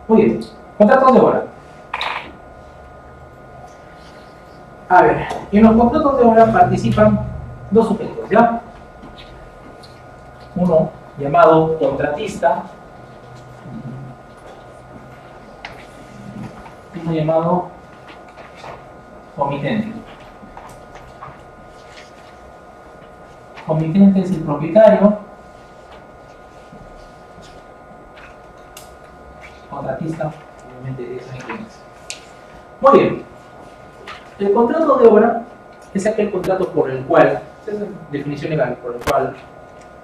Muy bien, contratos de obra. A ver, en los contratos de obra participan dos sujetos, ¿ya? Uno llamado contratista, y uno llamado comitente. Comitente es el propietario, contratista, obviamente es el cliente. Muy bien, el contrato de obra es aquel contrato por el cual, esa es la definición legal, por el cual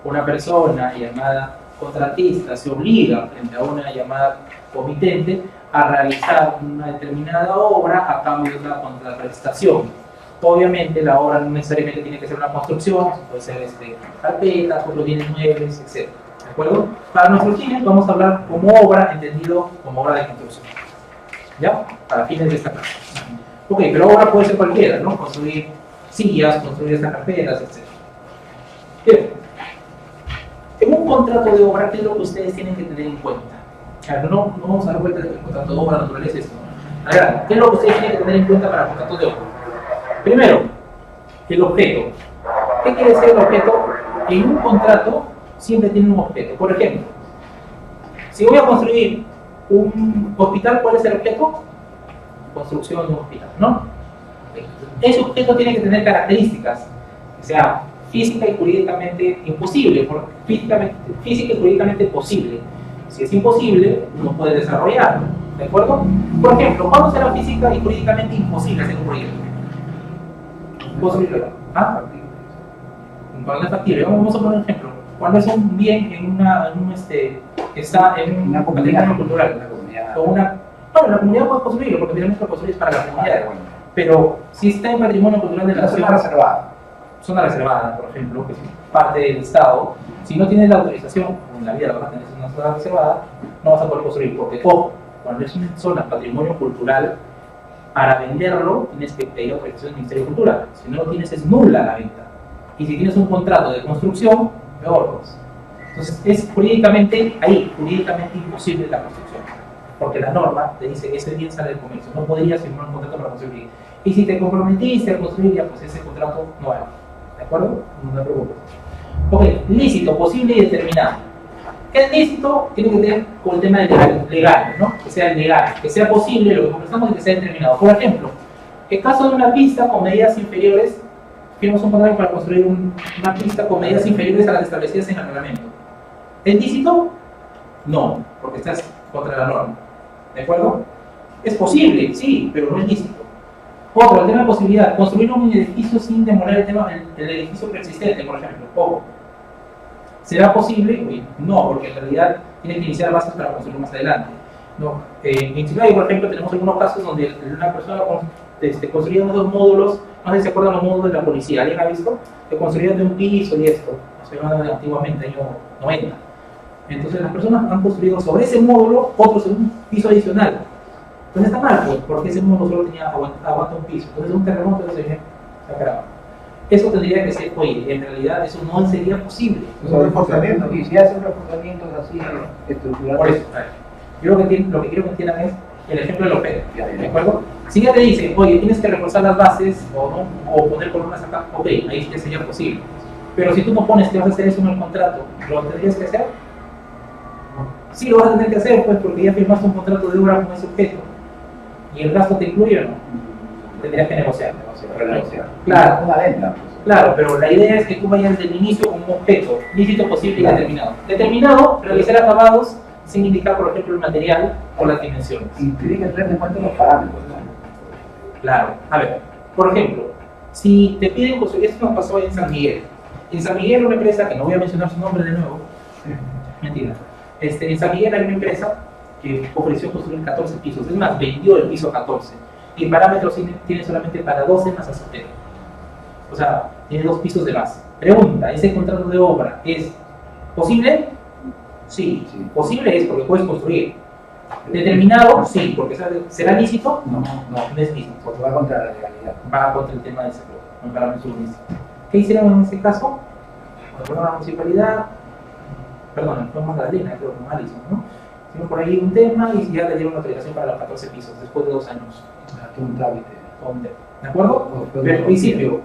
una persona llamada contratista se obliga frente a una llamada comitente a realizar una determinada obra a cambio de una contraprestación. Obviamente la obra no necesariamente tiene que ser una construcción, puede ser carpetas, otros bienes muebles, etc. ¿De acuerdo? Para nuestros fines vamos a hablar como obra, entendido como obra de construcción. ¿Ya? Para fines de esta clase. Ok, pero obra puede ser cualquiera, ¿no? Construir sillas, construir estas carpetas, etc. Bien. En un contrato de obra, ¿qué es lo que ustedes tienen que tener en cuenta? Claro, no vamos a dar cuenta de que el contrato de obra naturaleza es esto. A ver, ¿qué es lo que ustedes tienen que tener en cuenta para el contrato de obra? Primero, el objeto. ¿Qué quiere decir el objeto? En un contrato siempre tiene un objeto. Por ejemplo, si voy a construir un hospital, ¿cuál es el objeto? Construcción de un hospital, ¿no? Ese objeto tiene que tener características, que sea física y jurídicamente imposible, física y jurídicamente posible. Si es imposible, no puede desarrollarlo, ¿de acuerdo? Por ejemplo, ¿cuándo será física y jurídicamente imposible hacer un proyecto? ¿Ah? Cuando es factible. Vamos a poner un ejemplo. Cuando es un bien está en una patrimonio cultural. Bueno, la comunidad puede construirlo, porque finalmente lo construye para la comunidad. Pero si está en patrimonio cultural de la nación, zona reservada, por ejemplo, que es parte del Estado, si no tienes la autorización, en la vida la vas a tener en una zona reservada, no vas a poder construir, porque ojo, cuando es una zona patrimonio cultural, para venderlo tienes que pedir autorización del Ministerio de Cultura. Si no lo tienes, es nula la venta. Y si tienes un contrato de construcción, peor. Entonces, es jurídicamente imposible la construcción. Porque la norma te dice que ese bien sale del comercio. No podrías firmar un contrato para construir. Y si te comprometiste a construir, ya pues ese contrato no vale. ¿De acuerdo? No te preocupes. Ok, lícito, posible y determinado. ¿Qué es lícito? Tiene que ver con el tema del legal, ¿no? Que sea legal, que sea posible, lo que conversamos, y que sea determinado. Por ejemplo, en caso de una pista con medidas inferiores, firmamos un contrato para construir una pista con medidas inferiores a las establecidas en el reglamento. ¿Es lícito? No, porque estás contra la norma. ¿De acuerdo? Es posible, sí, pero no es lícito. Otro, el tema de posibilidad, construir un edificio sin demoler el edificio preexistente, por ejemplo. Ojo. ¿Será posible? Uy, no, porque en realidad tiene que iniciar bases para construir más adelante. No. En Chile, por ejemplo, tenemos algunos casos donde una persona construía unos módulos, no sé si se acuerdan los módulos de la policía, ¿alguien ha visto? Que construían de un piso y esto, se llama antiguamente, año 90. Entonces las personas han construido sobre ese módulo otro un piso adicional. Entonces está mal, pues, porque ese módulo solo tenía aguanta un piso. Entonces un terremoto se acaba. Eso tendría que ser, oye, en realidad eso no sería posible. Y si hacen reforzamientos así estructurales. Por eso, yo lo que quiero que entiendan es el ejemplo del objeto, ¿de acuerdo? Si ya te dicen, oye, tienes que reforzar las bases o poner columnas acá, ok, ahí sí que sería posible. Pero si tú no pones que vas a hacer eso en el contrato, ¿lo tendrías que hacer? Sí, lo vas a tener que hacer, pues, porque ya firmaste un contrato de obra con ese objeto. ¿Y el gasto te incluye o no? Tendrías que negociar. Claro, una venta. Claro, pero la idea es que tú vayas desde el inicio con un objeto lícito, posible y determinado. Determinado, realizar acabados sin indicar, por ejemplo, el material o las dimensiones. Y tiene que tener en cuenta los parámetros, ¿no? Claro. A ver, por ejemplo, si te piden construir, esto nos pasó en San Miguel. En San Miguel, una empresa, que no voy a mencionar su nombre de nuevo, mentira. En San Miguel hay una empresa que ofreció construir 14 pisos, es más, vendió el piso 14. Y parámetros tiene solamente para 12 más azotea. O sea, tiene 2 pisos de más. Pregunta, ¿ese contrato de obra es posible? Sí, posible es porque puedes construir. ¿Determinado? Sí, porque ¿será lícito? No es lícito. Porque va contra la legalidad. Va contra el tema de ese parámetro lícito. ¿Qué hicieron en ese caso? Bueno, la municipalidad, perdón, fue Magdalena, creo que Alison, ¿no? Tengo por ahí un tema y ya le dieron la autorización para los 14 pisos, después de 2 años. Un trámite. ¿De acuerdo? Pero al principio,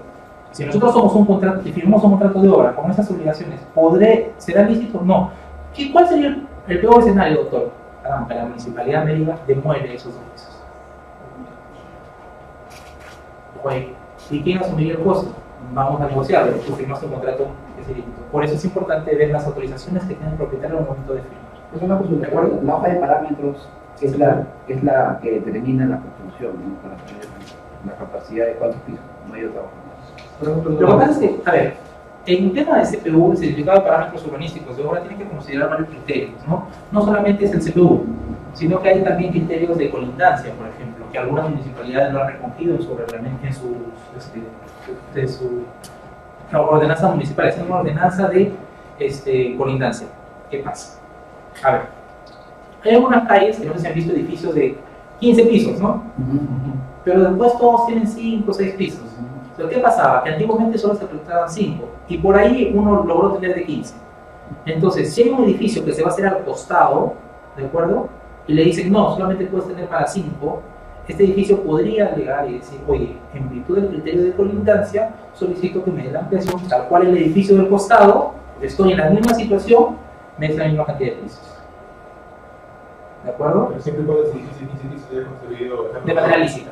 si nosotros somos un contrato y firmamos un contrato de obra con esas obligaciones, ¿será lícito? No. ¿Cuál sería el peor escenario, doctor? Que la municipalidad me diga, demuele esos derechos. Oye, ¿y quién asumiría el costo? Vamos a negociarlo, tú firmaste un contrato que es ilícito. Por eso es importante ver las autorizaciones que tiene el propietario al momento de firmar. Es una consulta, ¿de acuerdo? La hoja de parámetros es la que determina la construcción, ¿no? Para tener la capacidad de cuántos pisos, no hay otra hoja. Lo que pasa es que, a ver, en un tema de CPU, el certificado de parámetros urbanísticos de obra tiene que considerar varios criterios, ¿no? No solamente es el CPU, sino que hay también criterios de colindancia, por ejemplo, que algunas municipalidades lo han recogido en su reglamento, en su ordenanza municipal, es una ordenanza de colindancia. ¿Qué pasa? A ver, hay algunas calles que no se han visto edificios de 15 pisos, ¿no? Pero después todos tienen 5 o 6 pisos. Pero ¿qué pasaba? Que antiguamente solo se proyectaban 5 y por ahí uno logró tener de 15. Entonces, si hay un edificio que se va a hacer al costado, ¿de acuerdo? Y le dicen, no, solamente puedes tener para 5, este edificio podría llegar y decir, oye, en virtud del criterio de colindancia, solicito que me dé la ampliación, tal cual el edificio del costado, estoy en la misma situación, me des la misma cantidad de pisos. ¿De acuerdo? Pero siempre cuando ese edificio se haya construido de manera lícita.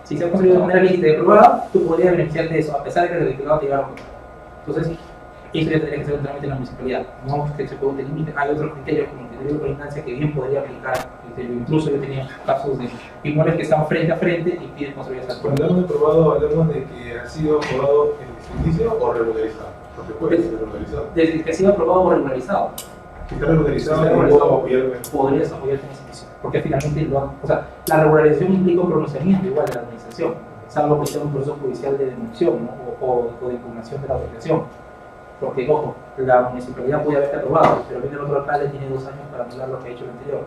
Si se ha construido de manera lícita y aprobada, tú podrías beneficiarte de eso, a pesar de que el certificado te lleva a otro. Entonces, eso ya tendría que ser un trámite en la municipalidad. No que se puede límite. Hay otros criterios, como el criterio de colindancia, que bien podría aplicar. Incluso yo tenía casos de inmuebles que están frente a frente y piden construir esa Cuando hablamos de aprobado, hablamos de que ha sido aprobado el edificio o regularizado. Porque puede ser regularizado. Desde que ha sido aprobado o regularizado. Si está regularizado, podrías apoyarte en esa situación. Porque finalmente la regularización implica un pronunciamiento igual de la administración, salvo que sea un proceso judicial de denuncia, ¿no? o de impugnación de la autorización. Porque, ojo, la municipalidad puede haberte aprobado, pero viene el otro alcalde y tiene 2 años para anular lo que ha hecho el anterior,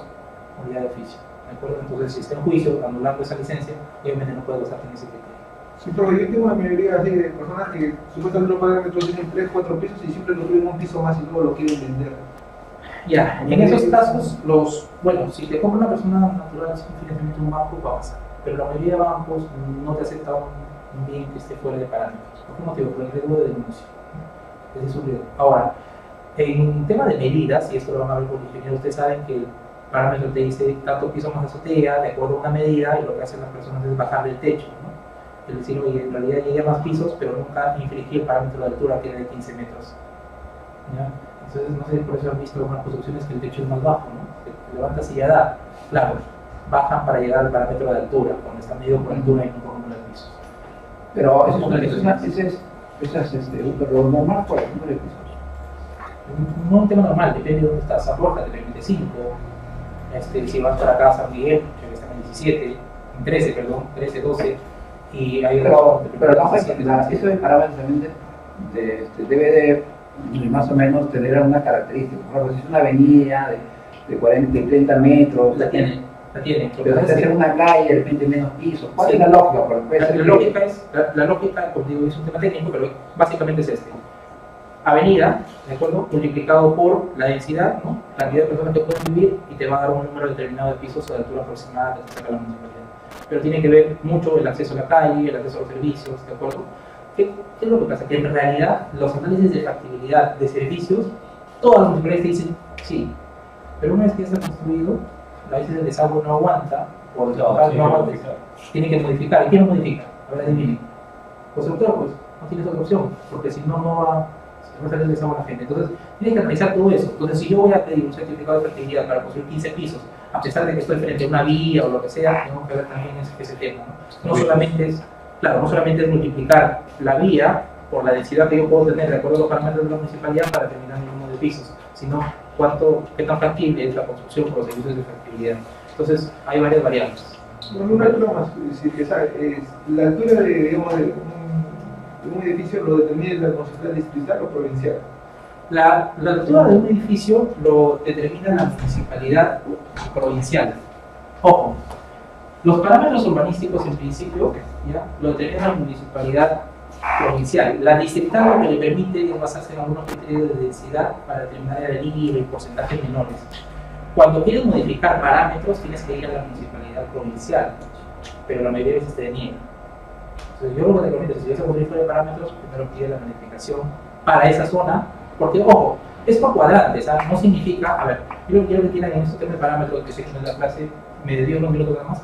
unidad de oficio. ¿De acuerdo? Entonces, si está en juicio anulando esa licencia, obviamente no puede gozarte en ese criterio. Sí, porque yo tengo una mayoría así de personas que supuestamente los parámetros tienen 3, 4 pisos y siempre lo suben un piso más y luego lo quieren vender. Ya, en esos casos, si te compra una persona natural sin financiamiento de un banco, va a pasar. Pero la mayoría de bancos no te aceptan un bien que esté fuera de parámetros. ¿Por qué motivo? Por el riesgo de denuncia. Ese es un riesgo. Ahora, en tema de medidas, y esto lo van a ver con el ingeniero, ustedes saben que el parámetro te dice tanto piso más azotea, de acuerdo a una medida, y lo que hacen las personas es bajar el techo, ¿no? Es decir, oye, en realidad llegué a más pisos, pero nunca infringí el parámetro de altura, que era de 15 metros. ¿Ya? Entonces, no sé, por eso han visto algunas construcciones que el techo es más bajo, ¿no? Te levantas y ya da. Claro, bajan para llegar al parámetro de altura, cuando está medido por altura y no por número de pisos. Pero ese es un error normal por el número de pisos. No es un tema normal, depende de dónde estás. San Borja te permite 5, si vas para acá a San Miguel, que está en 17, en 13, perdón, 13, 12, y hay pero eso de parámetros también debe de más o menos tener una característica. Por ejemplo, si es una avenida de 40, de 30 metros, la tiene. Pero si es una calle, de repente menos pisos. ¿Cuál es la lógica? La lógica, como digo, es un tema técnico, pero básicamente es avenida, ¿de acuerdo? Multiplicado por la densidad, ¿no? La cantidad de personas que pueden vivir y te va a dar un número determinado de pisos o de altura aproximada que saca la municipalidad. Pero tiene que ver mucho el acceso a la calle, el acceso a los servicios, ¿de acuerdo? ¿Qué es lo que pasa? Que en realidad los análisis de factibilidad de servicios, todas las municipalidades te dicen sí, pero una vez que ya está construido, a veces el desagüe no aguanta, o el desagüe no aguanta, tiene que modificar. ¿Y quién lo modifica? A ver, adivinen. Constructor, pues no tienes otra opción, porque si no, no va a salir el desagüe a la gente. Entonces, tienes que analizar todo eso. Entonces, si yo voy a pedir un certificado de factibilidad para construir 15 pisos, a pesar de que estoy frente a una vía o lo que sea, tengo que ver también ese tema, ¿no? No solamente es multiplicar la vía por la densidad que yo puedo tener de acuerdo a los parámetros de la municipalidad para determinar el número de pisos, sino qué tan factible es la construcción por los servicios de factibilidad. Entonces, hay varias variables. Bueno, una altura más, la altura de un edificio lo determina la Consejería Distrital o Provincial. La altura de un edificio lo determina la municipalidad provincial. Ojo, los parámetros urbanísticos en principio ¿ya? Lo determina la municipalidad provincial. La distrital lo que le permite es basarse en algunos criterios de densidad para determinar el libre y porcentajes menores. Cuando quieres modificar parámetros, tienes que ir a la municipalidad provincial, pero la mayoría de veces te deniega. Entonces, yo lo que recomiendo es, si vas a modificar de parámetros, primero pide la modificación para esa zona, porque, ojo, es por cuadrantes, ¿sabes? No significa, a ver, yo quiero que entiendan en este tema de parámetros que sé que en la clase me dio unos minutos nada más,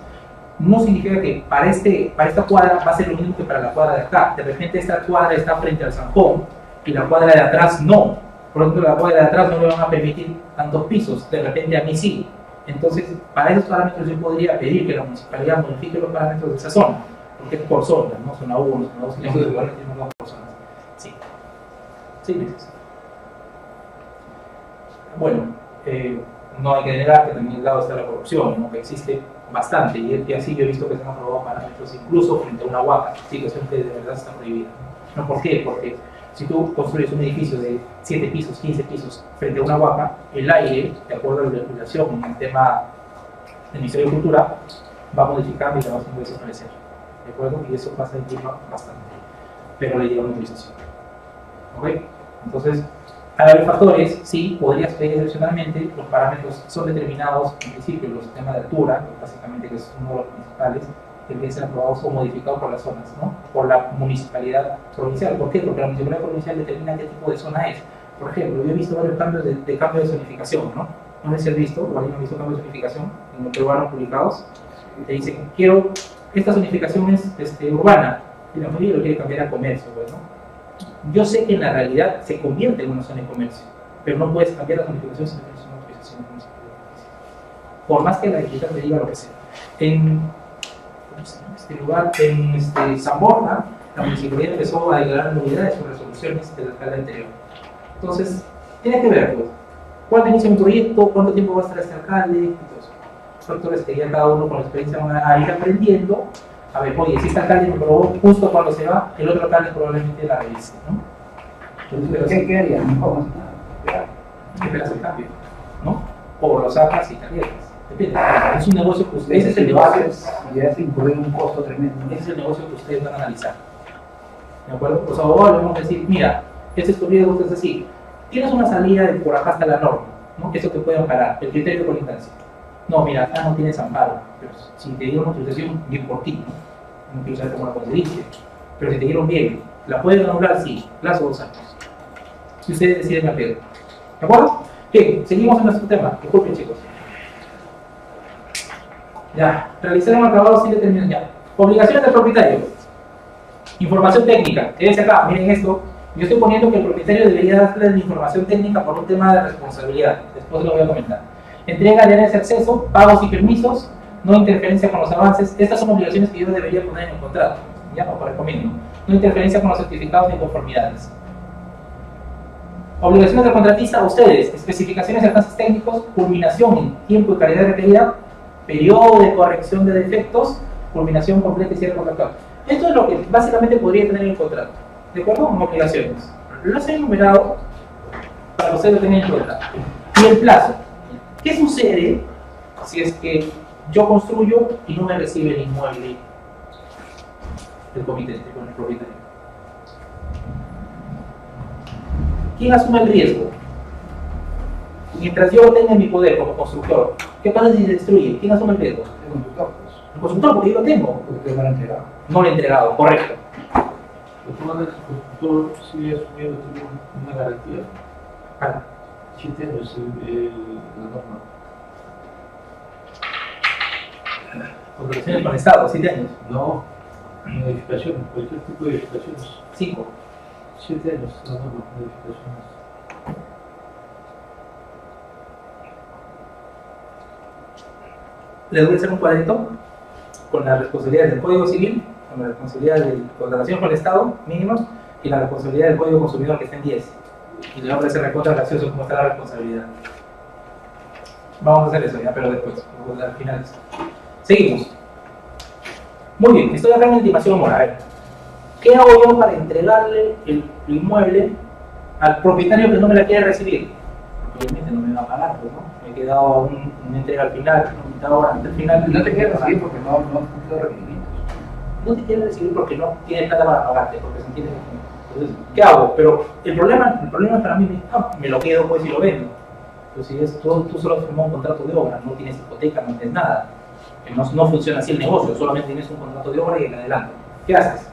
no significa que para esta cuadra va a ser lo mismo que para la cuadra de acá. De repente esta cuadra está frente al zanjón y la cuadra de atrás no. Por lo tanto, la cuadra de atrás no le van a permitir tantos pisos, de repente a mí sí. Entonces, para esos parámetros yo podría pedir que la municipalidad modifique los parámetros de esa zona, porque es por zona, ¿no? Zona 1, zona 2, zona 2, tenemos dos por zonas. Sí. 6 meses. Bueno, no hay que negar que también al lado está la corrupción, ¿no? Que existe bastante, y así yo he visto que se han aprobado parámetros incluso frente a una huaca, situación que de verdad está prohibida. ¿No? ¿Por qué? Porque si tú construyes un edificio de 7 pisos, 15 pisos frente a una huaca, el aire, de acuerdo a la regulación en el tema del Ministerio de Cultura, va modificando y se va haciendo desaparecer. ¿De acuerdo? Y eso pasa en Lima bastante, pero le lleva una utilización. ¿Ok? Entonces, al haber factores, sí, podrías pedir excepcionalmente, los parámetros son determinados, en principio, los temas de altura, básicamente que es uno de los principales, que deben ser aprobados o modificados por las zonas, ¿no? Por la municipalidad provincial. ¿Por qué? Porque la municipalidad provincial determina qué tipo de zona es. Por ejemplo, yo he visto varios cambios de cambio de zonificación, ¿no? No sé si has visto, o alguien ha visto cambios de zonificación en los peruanos publicados. Te dicen, quiero, esta zonificación es urbana, y la mayoría lo quiere cambiar a comercio, pues, ¿no? Yo sé que en la realidad se convierte en una zona de comercio, pero no puedes cambiar la zonificación sin tener una autorización municipal. Por más que la digital te diga lo que sea. En este lugar, en San Borja, la municipalidad empezó a declarar nulidades sobre resoluciones del alcalde anterior. Entonces, tienes que ver, pues, cuándo inicia un proyecto, cuánto tiempo va a estar este alcalde, y todo eso. Factores que ya cada uno con la experiencia van a ir aprendiendo. A ver, oye, si este alcalde me probó justo cuando se va, el otro alcalde probablemente la revise, ¿no? Entonces, ¿qué haría? No, esperas el cambio, ¿no? O lo sacas y te arriesgas. Depende. Es un negocio que ustedes, ese es el si negocio. ya se incurre un costo tremendo. Ese es el negocio que ustedes van a analizar. ¿De acuerdo? Los abogados le vamos a decir, mira, este es tu riesgo, es así. Tienes una salida de por acá hasta la norma, ¿no? Eso te puede amparar, el criterio de colindancia. No, mira, acá no tienes amparo, pero si te dieron autorización, bien por ti, no quiero saber cómo la conseguiste, pero si te dieron bien, ¿la pueden anular? Sí, plazo 2 años. Si ustedes deciden hacerlo. ¿De acuerdo? Bien, seguimos en nuestro tema. Disculpen, chicos. Ya, realizar un acabado sin determinar. Ya. Obligaciones del propietario. Información técnica. Quédense acá, miren esto. Yo estoy poniendo que el propietario debería darle la información técnica por un tema de responsabilidad. Después lo voy a comentar. Entrega de áreas de acceso, pagos y permisos, no interferencia con los avances. Estas son obligaciones que yo debería poner en el contrato. Ya, os recomiendo. No interferencia con los certificados ni conformidades. Obligaciones del contratista a ustedes, especificaciones de alcances técnicos, culminación en tiempo y calidad requerida, periodo de corrección de defectos, culminación completa y cierre contractual. Esto es lo que básicamente podría tener el contrato, ¿de acuerdo? Con obligaciones. Lo he enumerado para que ustedes lo tengan en cuenta. Y el plazo. ¿Qué sucede si es que yo construyo y no me recibe el inmueble del comité, con el propietario? ¿Quién asume el riesgo? Mientras yo lo tenga en mi poder como constructor, ¿qué pasa si se destruye? ¿Quién asume el riesgo? El constructor, pues. El constructor, porque yo lo tengo. Porque ustedes lo han entregado. No lo he entregado, correcto. El constructor sigue asumiendo una garantía. Ah, 7 años la norma. Obligaciones con el Estado, 7 años. No, edificaciones, cualquier tipo de edificaciones. 5. 7 años la norma de edificaciones. Les voy a hacer un cuadrito con las responsabilidades del Código Civil, con las responsabilidades de contratación con el Estado, mínimas, y la responsabilidad del Código Consumidor, que está en 10. Y le voy a ofrecer recontra gracioso cómo está la responsabilidad. Vamos a hacer eso ya, pero después, al final. Seguimos. Muy bien, estoy acá en la intimación moral. A ver, ¿qué hago yo para entregarle el inmueble al propietario que no me la quiere recibir? Porque obviamente no me va a pagar, pues, ¿no? Me he quedado una entrega al final, una mitad hora antes del final. No te quieres recibir porque no cumple los requerimientos. No te quiere recibir porque no tiene plata para pagarte, porque se entiende. Entonces, ¿qué hago? Pero el problema para mí es, me lo quedo pues y lo vendo. Pero si tú solo has firmado un contrato de obra, no tienes hipoteca, no tienes nada. Que no funciona así el negocio, solamente tienes un contrato de obra y el adelanto. ¿Qué haces?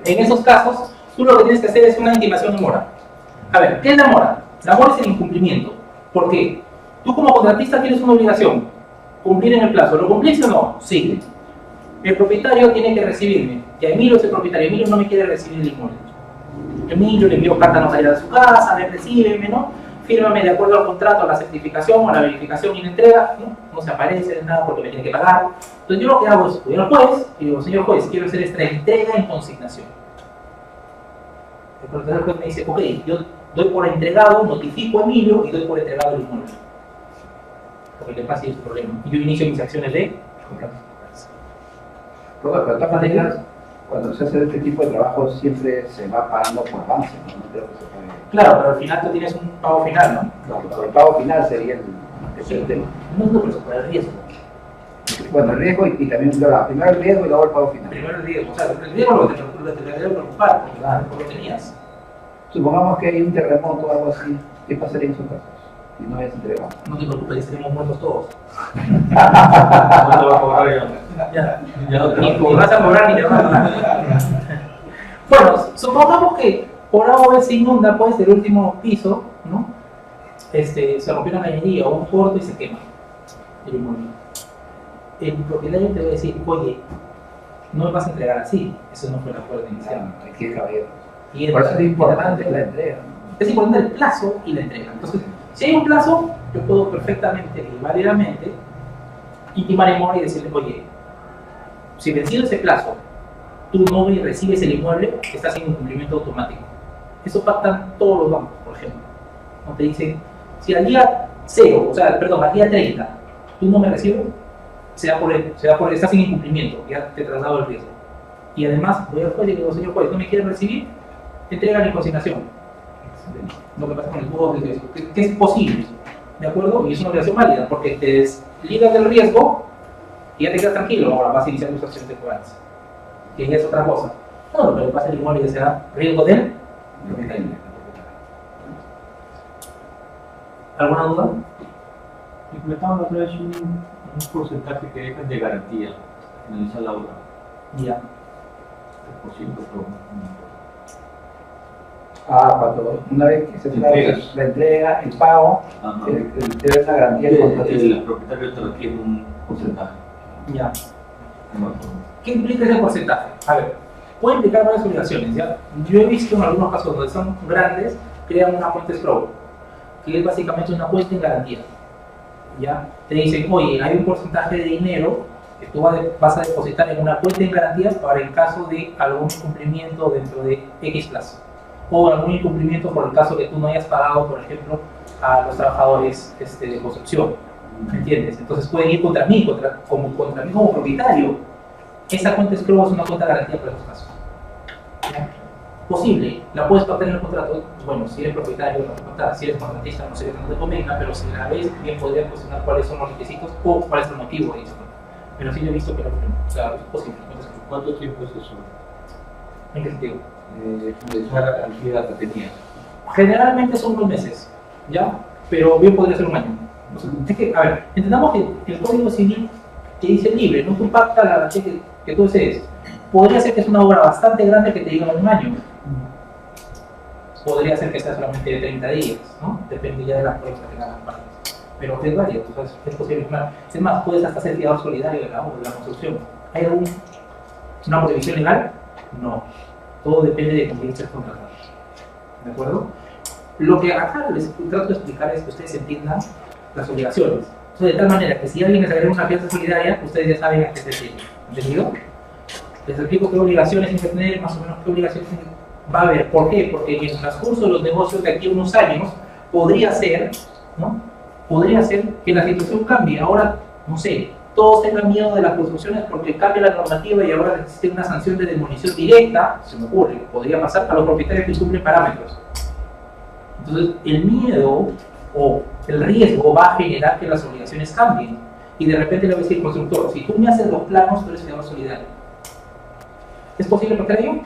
En esos casos, tú lo que tienes que hacer es una intimación de mora. A ver, ¿qué es la mora? La mora es el incumplimiento. ¿Por qué? Tú como contratista tienes una obligación, cumplir en el plazo. ¿Lo cumpliste o no? Sí. El propietario tiene que recibirme. Y Emilio es el propietario. Emilio no me quiere recibir el inmueble. Emilio le envió carta notarial a su casa, me recíbeme, ¿no? Fírmame de acuerdo al contrato, la certificación o la verificación y la entrega, no se aparece nada porque me tiene que pagar. Entonces yo lo que hago es, voy al juez y digo, señor juez, quiero hacer esta entrega en consignación. El juez me dice, ok, yo doy por entregado, notifico a Emilio y doy por entregado el inmueble. Porque le pasa el problema. Y yo inicio mis acciones de contrato. Pero de todas maneras, cuando se hace este tipo de trabajo siempre se va pagando por avance, ¿no? No creo que se pague. Claro, pero al final tú tienes un pago final, ¿no? No, el pago final sería el tema. No, pero por el riesgo. Bueno, el riesgo y también, primero el riesgo y luego el pago final. Primero el riesgo, o sea, el riesgo lo que te debe preocupar, porque claro, lo tenías. Supongamos que hay un terremoto o algo así, ¿qué pasaría en esos casos? Si no es entregado. No te preocupes, estaremos muertos todos. ¿Cuánto va a cobrar ya? Ni vas a cobrar ni te vas a pagar. Bueno, supongamos que por A se inunda pues el último piso, ¿no? Se rompió una cañería o un corto y se quema el inmueble. El propietario te va a decir, oye, no me vas a entregar así, eso no fue el acuerdo inicial. Hay que ir caballero. Y Por eso es importante la entrega. Es importante el plazo y la entrega. Entonces, si hay un plazo, yo puedo perfectamente y válidamente intimar en mora y decirle, oye, si vencido ese plazo, tú no recibes el inmueble, estás en incumplimiento automático. Eso pactan todos los bancos, por ejemplo. ¿No? Te dicen, si al día 0, o sea, perdón, al día 30, tú no me recibes, estás en incumplimiento, ya te traslado el riesgo. Y además, voy al juez y digo, señor juez, ¿no me quiere recibir? Entrega la consignación. Lo que pasa con el juego es que es posible, ¿de acuerdo? Y es una obligación válida, porque te desligas del riesgo y ya te quedas tranquilo, ahora vas a iniciar tus acciones temporales. Que ya es otra cosa. No, lo que pasa el inmueble ya será riesgo del propietario. ¿Alguna duda? Me comentaban otra vez un porcentaje que dejan de garantía en esa labor. Ya. 3%, pero Cuando una vez que se hace la entrega, el pago, debe una garantía del contratista. el propietario te requiere un porcentaje. Ya. ¿Qué implica ese porcentaje? A ver, puede implicar varias obligaciones, ¿ya? Yo he visto en algunos casos donde son grandes, crean una cuenta escrow, que es básicamente una cuenta en garantía. ¿Ya? Te dicen, oye, hay un porcentaje de dinero que tú vas a depositar en una cuenta en garantías para el caso de algún incumplimiento dentro de X plazo. O algún incumplimiento por el caso que tú no hayas pagado, por ejemplo, a los trabajadores de construcción. ¿Me entiendes? Entonces pueden ir contra mí como propietario. Esa cuenta escrow es una cuenta de garantía para esos casos. ¿Ya? Posible, la puedes pactar en el contrato. Bueno, si eres propietario, la puedes pactar. Si eres contratista, no sé que no te convenga, pero si la vez, bien podría cuestionar cuáles son los requisitos o cuál es el motivo de eso. Pero sí lo he visto que lo o sea, es posible. ¿Cuánto tiempo es eso? ¿En qué sentido? Esa cantidad que tenías. Generalmente son 2 meses, ¿ya? Pero bien podría ser un año. O sea, es que, a ver, entendamos que el Código Civil te dice libre, no tú pactas la garantía que tú desees. Podría ser que es una obra bastante grande que te diga un año. Podría ser que sea solamente de 30 días, ¿no? Depende ya de las pruebas que tengan las partes. Pero es válido, o sea, es posible. Es más, puedes hasta ser fiador solidario de la obra, de la construcción. ¿Hay una prohibición legal? No. Todo depende de con quién estés contratado. ¿De acuerdo? Lo que acá les trato de explicar es que ustedes entiendan las obligaciones. Entonces, de tal manera que si alguien les agrega una fianza solidaria, ustedes ya saben a qué se tiene. ¿Entendido? Les explico qué obligaciones hay que tener, más o menos qué obligaciones va a haber. ¿Por qué? Porque en el transcurso de los negocios de aquí a unos años podría ser, ¿no? Podría ser que la situación cambie. Ahora, no sé, todos tengan miedo de las construcciones porque cambia la normativa y ahora existe una sanción de demolición directa, se me ocurre, podría pasar a los propietarios que incumplen parámetros. Entonces, el miedo o el riesgo va a generar que las obligaciones cambien. Y de repente le va a decir al constructor, si tú me haces los planos, tú eres fiador solidario. ¿Es posible pactar ello?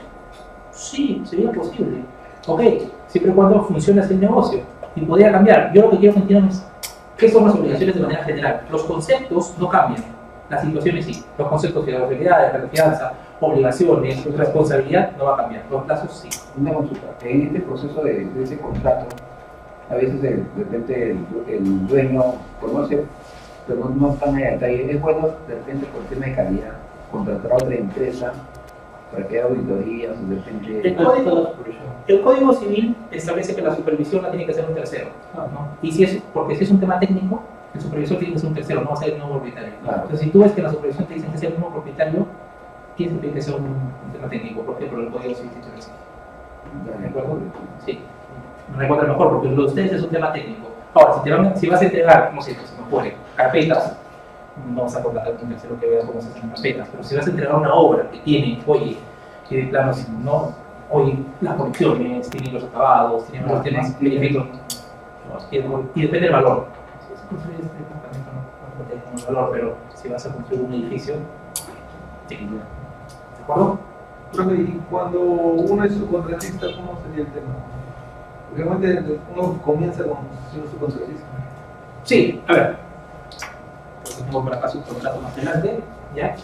Sí, sería posible. Ok, siempre y cuando funcione así el negocio. Y podría cambiar. Yo lo que quiero que entiendan es qué son las obligaciones de manera general. Los conceptos no cambian, las situaciones sí. Los conceptos de fidelidad, de confianza, obligaciones, responsabilidad no va a cambiar. Los plazos sí. Una consulta. En este proceso de ese contrato, a veces de repente el dueño conoce, pero no está en detalle. Es bueno de repente por tema de calidad contratar a otra empresa para que haga auditorías, de repente... El Código Civil establece que la supervisión la tiene que hacer un tercero, ¿no? Y si es, porque si es un tema técnico, el supervisor tiene que ser un tercero, no va a ser el mismo propietario. Claro. Entonces, si tú ves que la supervisión te dice que es el mismo propietario, tienes que ser un tema técnico, porque por el Código Civil te lo exige. ¿De acuerdo? Sí. Recuerda mejor, porque lo de ustedes es un tema técnico. Ahora, si vas a entregar, no sé, se me ocurre, carpetas, no vas a contratar con un tercero que vea cómo se hacen las carpetas, pero si vas a entregar una obra que tiene, oye, que de planos, no, oye, las conexiones, tiene los acabados, tiene los temas, verifico, y depende del valor. Si vas a construir este departamento, no te dejan el valor, pero si vas a construir un edificio, sí. ¿De acuerdo? Profe, y cuando uno es subcontratista, ¿cómo sería el tema? Porque realmente uno comienza con siendo subcontratista. Sí, a ver. Pues tengo por acá subcontrato más adelante, ¿ya?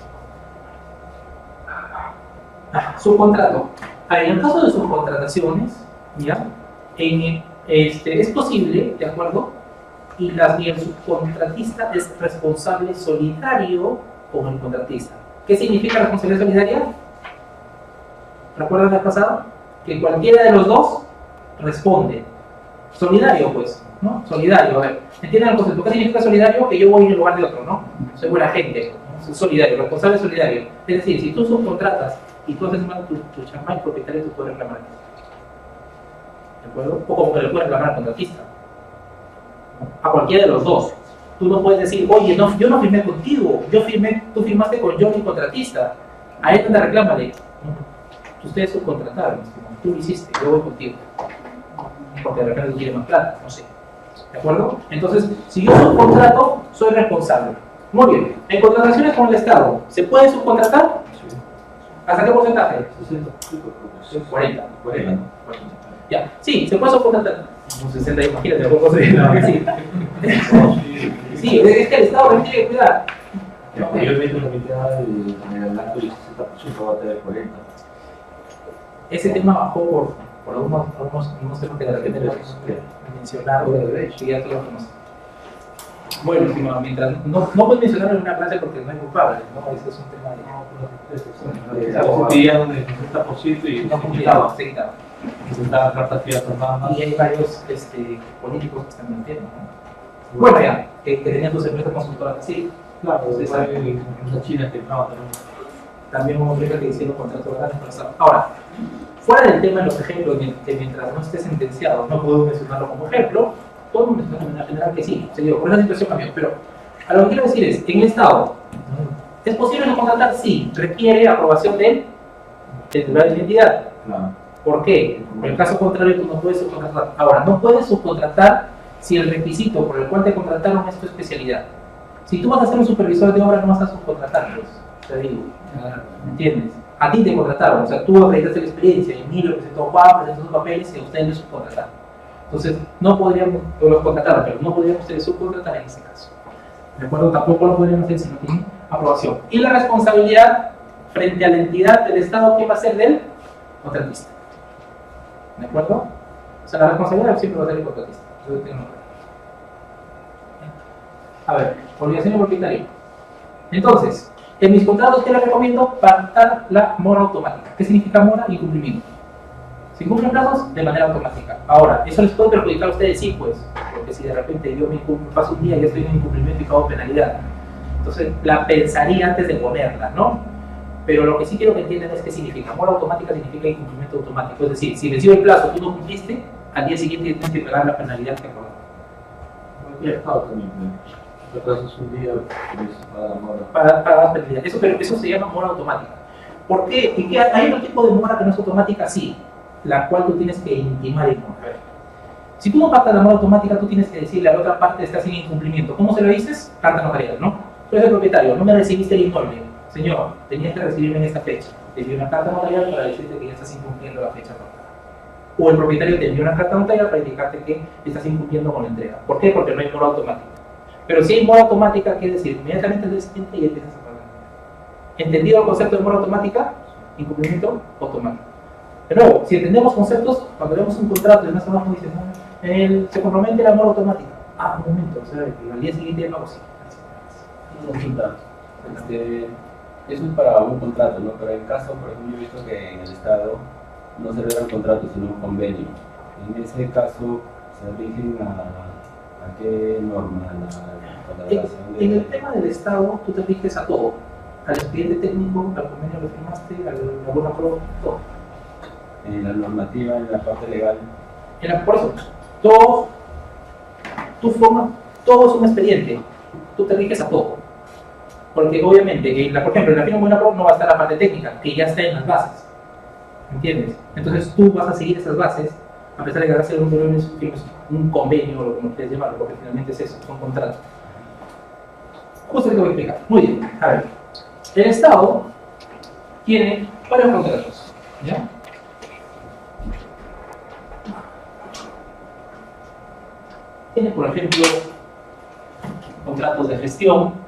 Subcontrato. A ver, en el caso de subcontrataciones, ¿ya? Es posible, ¿de acuerdo? Y el subcontratista es responsable solidario con el contratista. ¿Qué significa responsabilidad solidaria? ¿Recuerdan la pasada? Que cualquiera de los dos responde. Solidario, pues, ¿no? Solidario, a ver. ¿Entienden el concepto? ¿Qué significa solidario? Que yo voy en el lugar de otro, ¿no? Soy buena gente, ¿no? Soy solidario, responsable solidario. Es decir, si tú subcontratas y tú haces mal tu chamba, el propietario tú puedes reclamar. ¿De acuerdo? O como que le puedes reclamar al contratista. A cualquiera de los dos. Tú no puedes decir, oye, no, yo no firmé contigo, tú firmaste con Johnny contratista. A él te reclámale. Ustedes subcontrataron, tú lo hiciste, yo voy contigo. Porque de repente tú quieres más plata, no sé. ¿De acuerdo? Entonces, si yo subcontrato, soy responsable. Muy bien. En contrataciones con el Estado, ¿se puede subcontratar? Sí. ¿Hasta qué porcentaje? 60. 40. 40. Ya. Sí, se puede subcontratar. Un 60, imagínate, lo puedo conseguir. No, sí. Sí, es que el Estado también tiene que cuidar. Obviamente la mitad en el acto del 60% va a tener 40%. Ese tema bajó por algunos temas que de repente debemos mencionar, y ya todos lo conocen. Bueno, estimado, mientras no puedes mencionarlo en una clase porque no es culpable, ¿no? Ese es un tema de Algo pillaron el 60% y no cumplía, se quitaba. presentaban cartas fiatas nada más. Y hay varios políticos que están mintiendo, ¿no? Bueno, ya, que tenían sus empresas consultoras, sí. Claro, Entonces, hay una China que entraba también hubo empresas que hicieron contratos legales para estar. Ahora, fuera del tema de los ejemplos, que mientras no esté sentenciado, no puedo mencionarlo como ejemplo, podemos mencionar de manera general que sí, se dio, por esa situación cambió. Pero a lo que quiero decir es, en el Estado, ¿es posible no contratar? Sí, requiere aprobación del titular de identidad. Claro. ¿Por qué? Por el caso contrario, tú no puedes subcontratar. Ahora, no puedes subcontratar si el requisito por el cual te contrataron es tu especialidad. Si tú vas a ser un supervisor de obra, no vas a subcontratar, pues, te digo. ¿Me entiendes? A ti te contrataron, o sea, tú acreditaste la experiencia, Emilio presentó Juan, presentó sus papeles y a ustedes les subcontrataron. Entonces, no podríamos, o los contrataron, pero no podríamos ustedes subcontratar en ese caso. ¿De acuerdo? Tampoco lo podríamos hacer si no tienen aprobación. Y la responsabilidad frente a la entidad del Estado, ¿qué va a ser del contratista? ¿De acuerdo? O sea, la responsabilidad siempre va a ser el contratista. Eso tengo que... A ver, obligación de propietario. Entonces, en mis contratos, ¿qué les recomiendo? Pactar la mora automática. ¿Qué significa mora? Incumplimiento. Si cumplen plazos, de manera automática. Ahora, ¿eso les puede perjudicar a ustedes? Sí, pues. Porque si de repente yo me paso un día y estoy en incumplimiento y pago penalidad. Entonces, la pensaría antes de ponerla, ¿no? Pero lo que sí quiero que entiendan es qué significa. Mora automática significa incumplimiento automático. Es decir, si venció el plazo, tú no cumpliste, al día siguiente tienes que pagar la penalidad que acordaron. Y el Estado también. Retrasos un día para la mora. Para la penalidad. Eso se llama mora automática. ¿Por qué? ¿Y qué hay otro tipo de mora que no es automática? Sí, la cual tú tienes que intimar y mover. Si tú no pactas la mora automática, tú tienes que decirle a la otra parte está sin incumplimiento. ¿Cómo se lo dices? Carta notarial, ¿no? Tú eres el propietario, no me recibiste el inmueble. Señor, tenías que recibirme en esta fecha. te envía una carta notarial para decirte que ya estás incumpliendo la fecha pactada. O el propietario te envía una carta notarial para indicarte que estás incumpliendo con la entrega. ¿Por qué? Porque no hay mora automática. Pero si hay mora automática, quiere decir, inmediatamente el día siguiente ya empiezas a pagar. ¿Entendido el concepto de mora automática? Incumplimiento automático. De nuevo, si entendemos conceptos, cuando vemos un contrato y más abajo dice, no, se compromete la mora automática. Ah, un momento, o sea, que al día siguiente ya pago sí. Consulta. Eso es para un contrato, ¿no? Pero en caso, por ejemplo, yo he visto que en el Estado no se celebra un contrato, sino un convenio. En ese caso, ¿se rigen a qué norma la relación de... En el tema del Estado, tú te riges a todo. Al expediente técnico, al convenio que firmaste, a alguna prueba, todo. En la normativa, en la parte legal. Por eso, todo es un expediente. Tú te riges a todo. Porque obviamente, por ejemplo, en la firma Buena Pro no va a estar la parte técnica, que ya está en las bases. ¿Entiendes? Entonces tú vas a seguir esas bases, a pesar de que va a ser un convenio, o como quieras llamarlo, porque finalmente es eso, son contratos. Justo lo que voy a explicar. Muy bien, a ver. El Estado tiene varios contratos, ¿ya? Tiene, por ejemplo, contratos de gestión.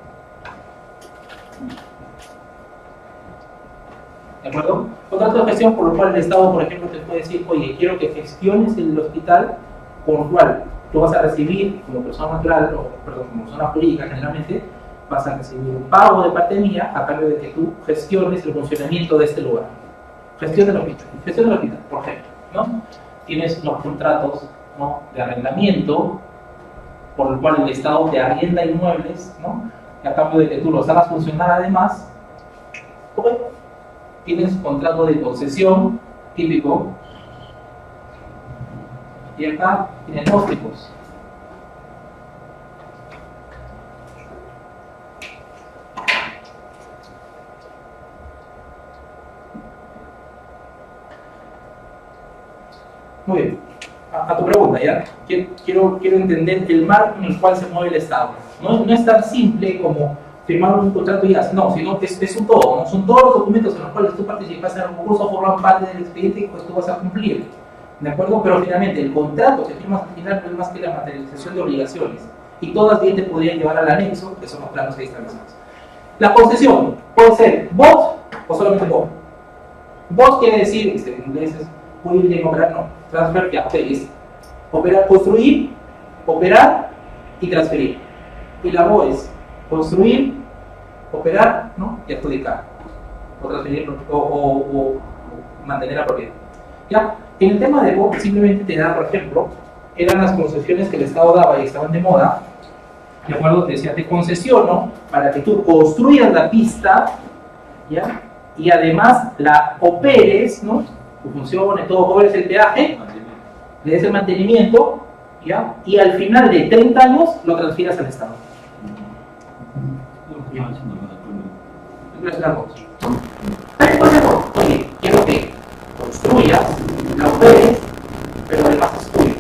¿De acuerdo? Contrato de gestión por lo cual el Estado, por ejemplo, te puede decir, oye, quiero que gestiones el hospital, por lo cual tú vas a recibir, como persona natural, como persona jurídica generalmente, vas a recibir un pago de parte mía a cambio de que tú gestiones el funcionamiento de este lugar. Gestión del hospital, por ejemplo, ¿no? Tienes los contratos, ¿no?, de arrendamiento, por el cual el Estado te arrienda inmuebles, ¿no?, y a cambio de que tú los hagas funcionar además. Bueno, tienes contrato de concesión típico, y acá tienes dos tipos. Muy bien, a tu pregunta, ¿ya? Quiero entender el marco en el cual se mueve el Estado. No es tan simple como firmar un contrato y ya, no, sino que es un todo, ¿no? Son todos los documentos en los cuales tú participas en el concurso, forman parte del expediente y pues tú vas a cumplir, ¿de acuerdo? Pero finalmente el contrato que firmas al final no es más que la materialización de obligaciones, y todas bien te podrían llevar al anexo, que son los planos ahí establecidos. La concesión puede ser bot o solamente bot. Bot quiere decir, en inglés es building, operar, no, transfer, ya, ok, es operar, construir, operar y transferir. Y la BO es construir, operar, ¿no?, y adjudicar, o transferir, o mantener la propiedad. ¿Ya? En el tema de BO simplemente te da, por ejemplo, eran las concesiones que el Estado daba y estaban de moda, ¿de acuerdo? Te decía, te concesiono para que tú construyas la pista, ¿ya?, y además la operes, ¿no?, que funcione, todo, cobres el peaje, le des el mantenimiento, ¿ya?, y al final de 30 años lo transfieras al Estado. Oye, quiero que construyas, la operes, pero además es tuyo.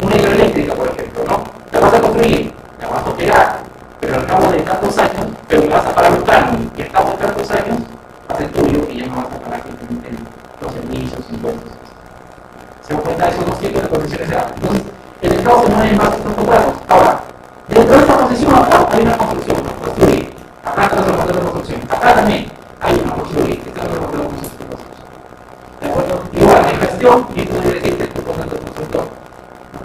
Una hidroeléctrica, por ejemplo, ¿no? La vas a construir, la vas a operar, pero al cabo de tantos años, pero le vas a pagar un tramo, y al cabo de tantos años va a ser tuyo y ya no vas a pagar los servicios, impuestos. ¿Se dan cuenta de esos dos tipos de concesiones? Entonces, el Estado se mueve en base a estos contratos. Ahora, dentro de esta concesión acá hay una construcción, construir. Acá está otro contrato de construcción. Acá también hay una construir. Este es otro contrato de construcción. ¿De acuerdo? Igual, en gestión, y esto debe decirte tu contrato de constructor.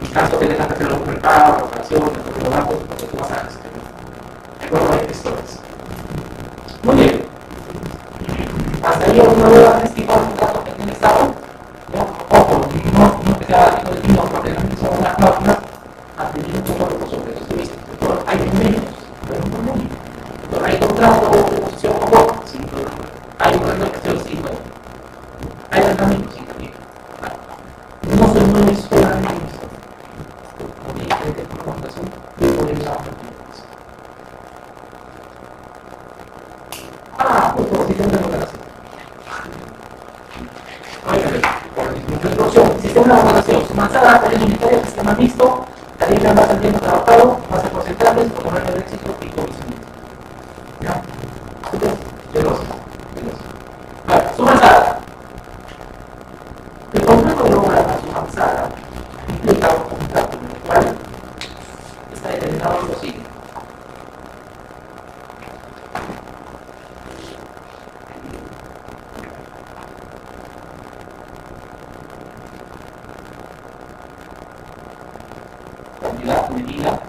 Y caso que tengas que hacer algún mercado, operaciones, los bancos, porque tú vas a gestionar. ¿De acuerdo? Hay gestores. Muy bien. Hasta ahí alguna duda de este tipo de contrato que tiene el Estado. Ojo, no que sea no, porque también son unas normas atendiendo un poco los sobre eso. Hay convenios, pero no convenios. Pero hay contrato de posición o no, sin problema. Hay un contrato de gestión, sí, no. Hay tratamiento, sí, también. No se mueve solamente eso. Porque hay diferentes programación y podemos hablar de eso. Pues posición de votación. Introducción, sistema de votación. Manzana, colegio unitario, sistema mixto. La línea más al tiempo trabajado, más a concentrarles, por ponerle el éxito y comisionamiento. ¿Ya? Entonces, cantidad medida.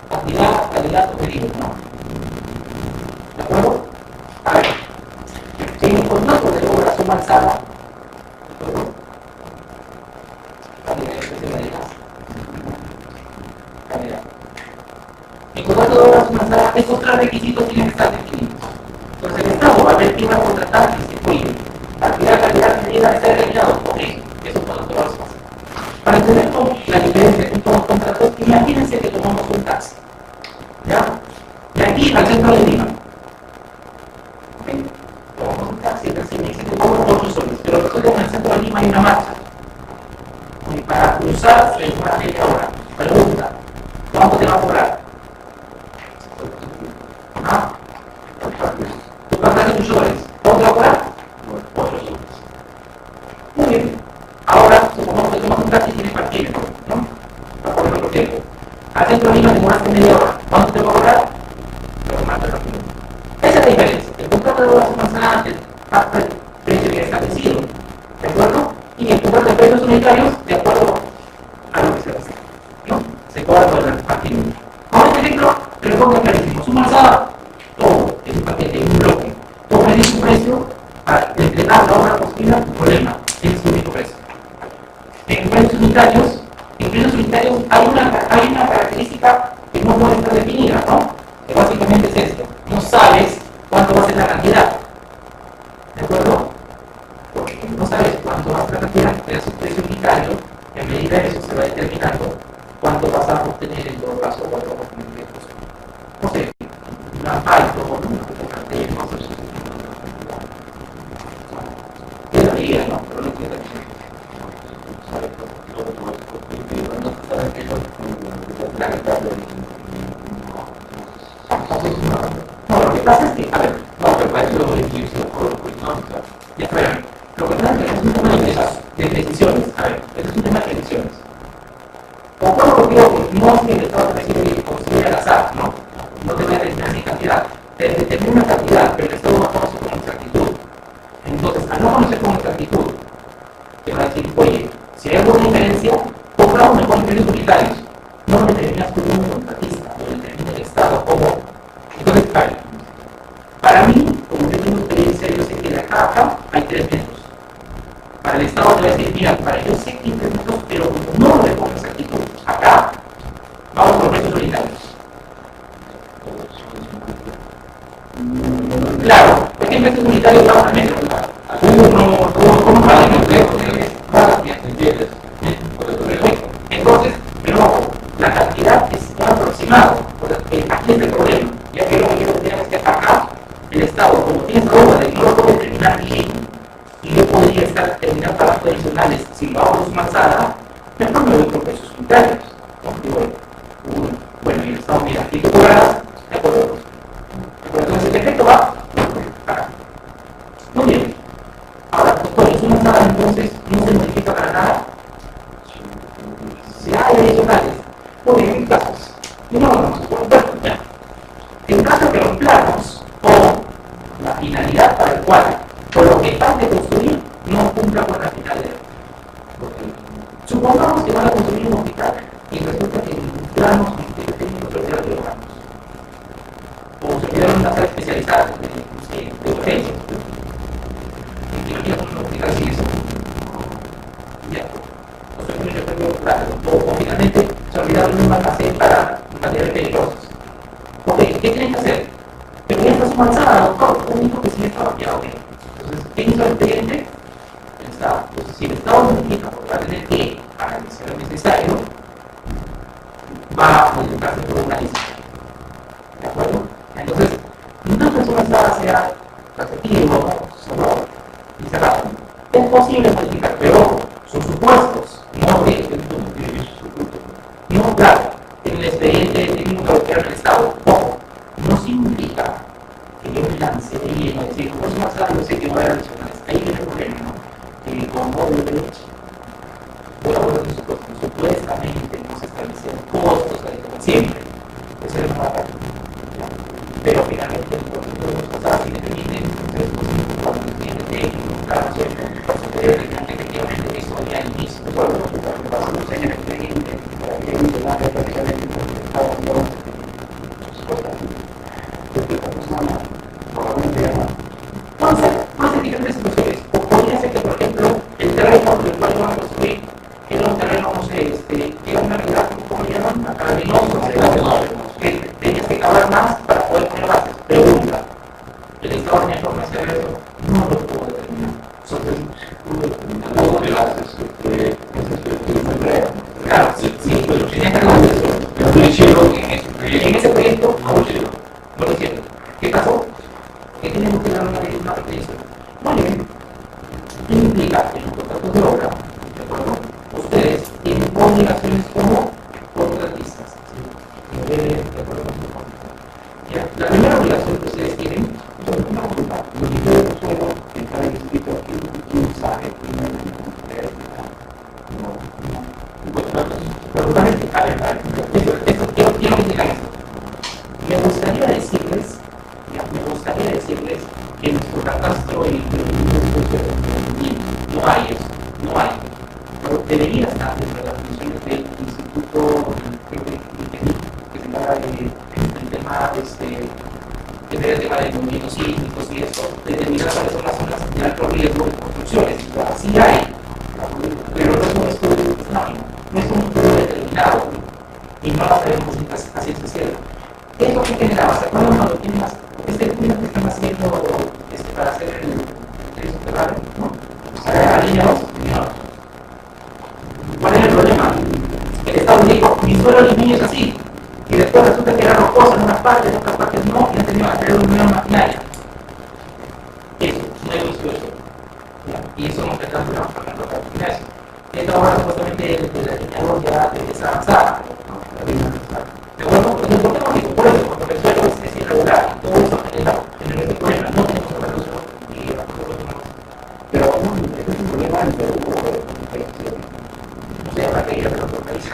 Cantidad, calidad o medida, ¿no? ¿De acuerdo? A ver, en el contrato de obra suma alzada, el contrato de obra suma alzada, estos tres requisitos tienen que estar definidos. Entonces el Estado va a ver quién va a contratar y distribuir. Cantidad, calidad, medida, está determinado. Ok, eso es contrato de obra suma alzada. Para entender la diferencia entre los contratos, imagínense que tomamos un taxi. ¿Ya? De aquí al centro de Lima. Tomamos un taxi, el taxi me dice que cobro 8 soles, pero resulta que en el centro de Lima hay una marcha. Y para cruzar se demora media hora. Pregunta, ¿cuánto te va a cobrar? ¿Ah? Tú pagaste 8 soles. ¿Cuánto te va a cobrar? 8 soles. Muy bien. Ahora, supongamos que tomas un taxi y tienes parquímetro, ¿no? Para poner otro tiempo. Al centro de Lima demoraste media hora. ¿Cuánto te va a cobrar? Lo más rápido. Esa es la diferencia. El contrato de obra suma alzada hasta el precio bien establecido. ¿De acuerdo? Y el contrato de precios unitarios de acuerdo a lo que se hace. ¿No? Se cobra por el parquímetro. Con este ejemplo, te lo pongo clarísimo. Suma alzada, todo es un paquete, un bloque. Todo me dice un precio para entregar la obra posible, un problema. Tienes un único precio. En precios unitarios hay una característica que no puede estar definida, ¿no? Que básicamente es esto. No sabes cuánto va a ser la cantidad. ¿De acuerdo? Porque no sabes cuánto va a ser la cantidad, pero es un precio unitario, y a medida de eso se va determinando cuánto vas a obtener en todo caso, cuánto vas a obtener de costo. No sé, un asfalto, un cartel, no sé. Es la medida, ¿no? Pero no tiene la medida. No, lo que pasa es que, a ver, no, pero para eso lo edificio, ya espérame. Lo que pasa es que es un tema de decisiones. A ver, es un tema de decisiones. Concuerdo contigo que no es que el Estado recibe construir al azar, ¿no? No te voy a determinar ni cantidad. Te determina una cantidad, pero el Estado no conoce con exactitud. Entonces, al no conocer con exactitud, te va a decir, oye, si hay alguna diferencia, compramos mejor en precios unitarios. No lo determinas tú como contratista, lo determina el Estado como. Entonces, para mí, como yo tengo experiencia, yo sé que de acá a acá hay 3 metros. Para el Estado te va a decir, mira, para yo sé que hay 3 metros, pero no lo pongo exactitud. Acá, vamos por precios unitarios. Claro, es que en precios unitarios vamos al metro. ¿Cómo para el complejo? ¿Entiendes? Entonces, pero la cantidad es un aproximado. Aquí es el problema. Ya que lo que yo tenía es que acá, el Estado, como tiene esta obra de que no lo puede determinar bien, y yo podría estar determinando pagos adicionales si lo hago más alta, mejor me voy por precios unitarios. Bueno, y el Estado, mira, aquí tú cobrarás, de acuerdo. Entonces, el efecto va acá. Muy bien. Ahora, doctor, es una sala, entonces no se modifica para nada. Si hay adicionales, muy bien, en casos. En caso que los planos o la finalidad para el cual, por lo que están de construir, no cumpla con la finalidad. Supongamos que van a construir un hospital y resulta que en los planos técnicos se olvidaron de los baños. O se olvidaron una sala especializada de urgencias. Imagínate un hospital sin eso. Ya. O finalmente se olvidaron de un almacén para materiales peligrosos. Ok, ¿qué tienen que hacer? Pero ya está sumada, doctor, lo único que sí estaba ya, ok. Entonces, ¿qué hizo el cliente? El Estado. Entonces, si el Estado modifica por parte de que para que sea necesario, va a modificarse por una lista. ¿De acuerdo? Entonces, no que su alzada sea receptivo, sonoro y cerrado. Es posible modificar, pero sus supuestos no de no, claro, en el expediente técnico que opera el Estado, ojo, no significa que yo me lance de lleno, es decir, como es más claro, yo sé que no hay adicionales. Ahí viene el problema, ¿no? Que como yo lo he hecho, voy a volver a supuestamente no se establecen costos, siempre, eso es una parte. Pero finalmente, el proyecto de los El Estado tenía forma de hacer eso, no lo pudo determinar. Claro, sí, pero tenía que hacer eso. Pero no hicieron en ese proyecto, no lo hicieron. ¿Qué pasó? Que tenemos que dar una referencia. Muy bien. Implica en los contratos de obra, ¿de acuerdo? Ustedes tienen obligaciones como contratistas. ¿Sí? ¿De acuerdo con su forma? Ya, la primera obligación que ustedes tienen es una consulta. Los títulos de suelo en cada distrito, ¿quién sabe? Absolutamente. A ver, quiero que digan esto. Me gustaría decirles que nuestro catastro y no hay eso, no hay. Pero debería estar dentro de las funciones del instituto que se encarga del tema de movimientos sísmicos y eso, determinar cuáles son las zonas de alto riesgo de construcciones. Sí hay, pero no es un estudio no es un estudio determinado y no lo sabemos así especial. ¿Qué es lo que generaba? ¿Se acuerdan cuando tienen más? Este estudio que están haciendo para hacer el subterráneo, ¿no? La línea 2, ¿cuál es el problema? El Estado dijo, mi suelo limpio es así, y después resulta que era rocoso en unas partes, en otras partes no, y han tenido que hacer una nueva maquinaria. Eso, no hay visto eso. Y eso no está trabajando con la maquinaria. Esta ahora supuestamente la línea 2 ya está avanzada. ¿De acuerdo? Entonces, ¿por qué no digo? Por eso, porque el suelo es irregular y todo eso genera el problema. No tenemos otra cosa. Pero este es un problema en Perú o en otros países. No sé, para qué ir a otros países.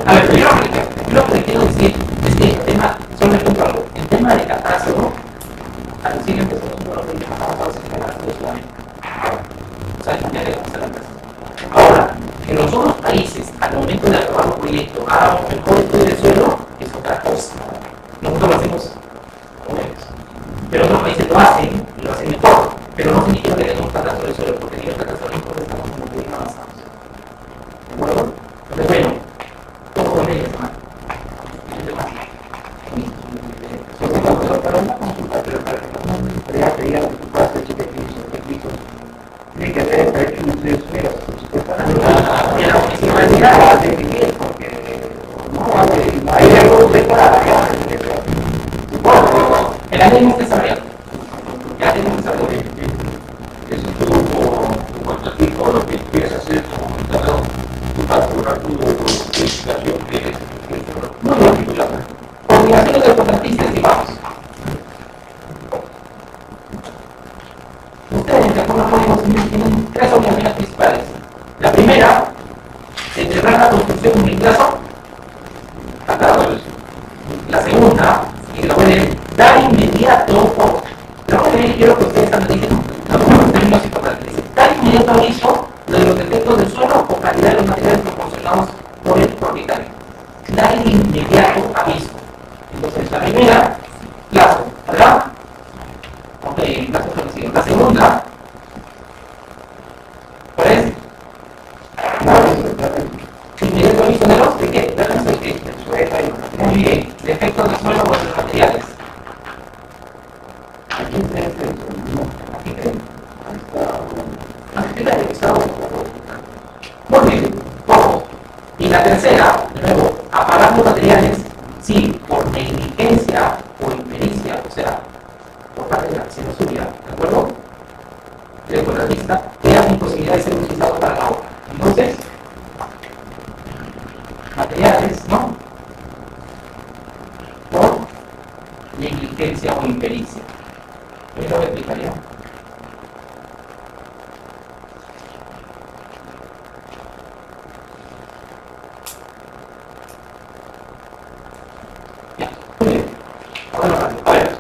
A ver, yo lo que quiero decir es que el tema, solo me punto algo, el tema de catastro, al siglo empezó uno de los problemas más avanzados en general de Sudamérica. O sea, ya le vamos a la empresa. Ahora, en los otros países, al momento de aprobar un proyecto, hagan un mejor estudio del suelo, es otra cosa. Nosotros lo hacemos con ellos. Pero otros países lo hacen y lo hacen mejor. Pero no significa que tengamos catastro del suelo, porque ni el catastro del suelo estamos como bien avanzados. ¿De acuerdo? Entonces, bueno, todo con ellos, hermano. Para una consulta, pero para que no me gustaría pedir a los padres de técnicos, tiene que haber hecho un estudio de suelo. Y la universidad de Miguel, porque no hay algo preparado. El año hemos desarrollado. Ya tenemos desarrollado. Eso es tu contratipo, lo que quieres hacer como contador, tu factura, tu verificación que no lo articulamos. Obligaciones del contratista, estimamos. Ustedes, de acuerdo con Código Civil, tienen tres obligaciones principales. La primera, entregar la construcción en el plazo acatado. La segunda, y la pueden dar inmediato, quiero que ustedes analicen algunos términos importantes. Dar inmediato aviso de los defectos del suelo o calidad de los materiales proporcionados por el propietario. Dar inmediato aviso. Entonces, la primera, plazo, ¿verdad? Ok, plazo establecido. La segunda, ¿cuál es? Inmediato aviso de los de qué? ¿De qué? Muy bien, defectos del suelo o de los materiales. ¿A quién se hace eso? No, ¿a quién creen? Al Estado. Muy bien, ojo. Y la tercera, de nuevo, apagar los materiales, sí, por negligencia o impericia, o sea, por parte de la acción suya, ¿de acuerdo? El contratista queda sin posibilidad de ser utilizado para la obra. Entonces, materiales, ¿no? Por negligencia o impericia. Yo lo explicaría. Ya, muy bien. A ver.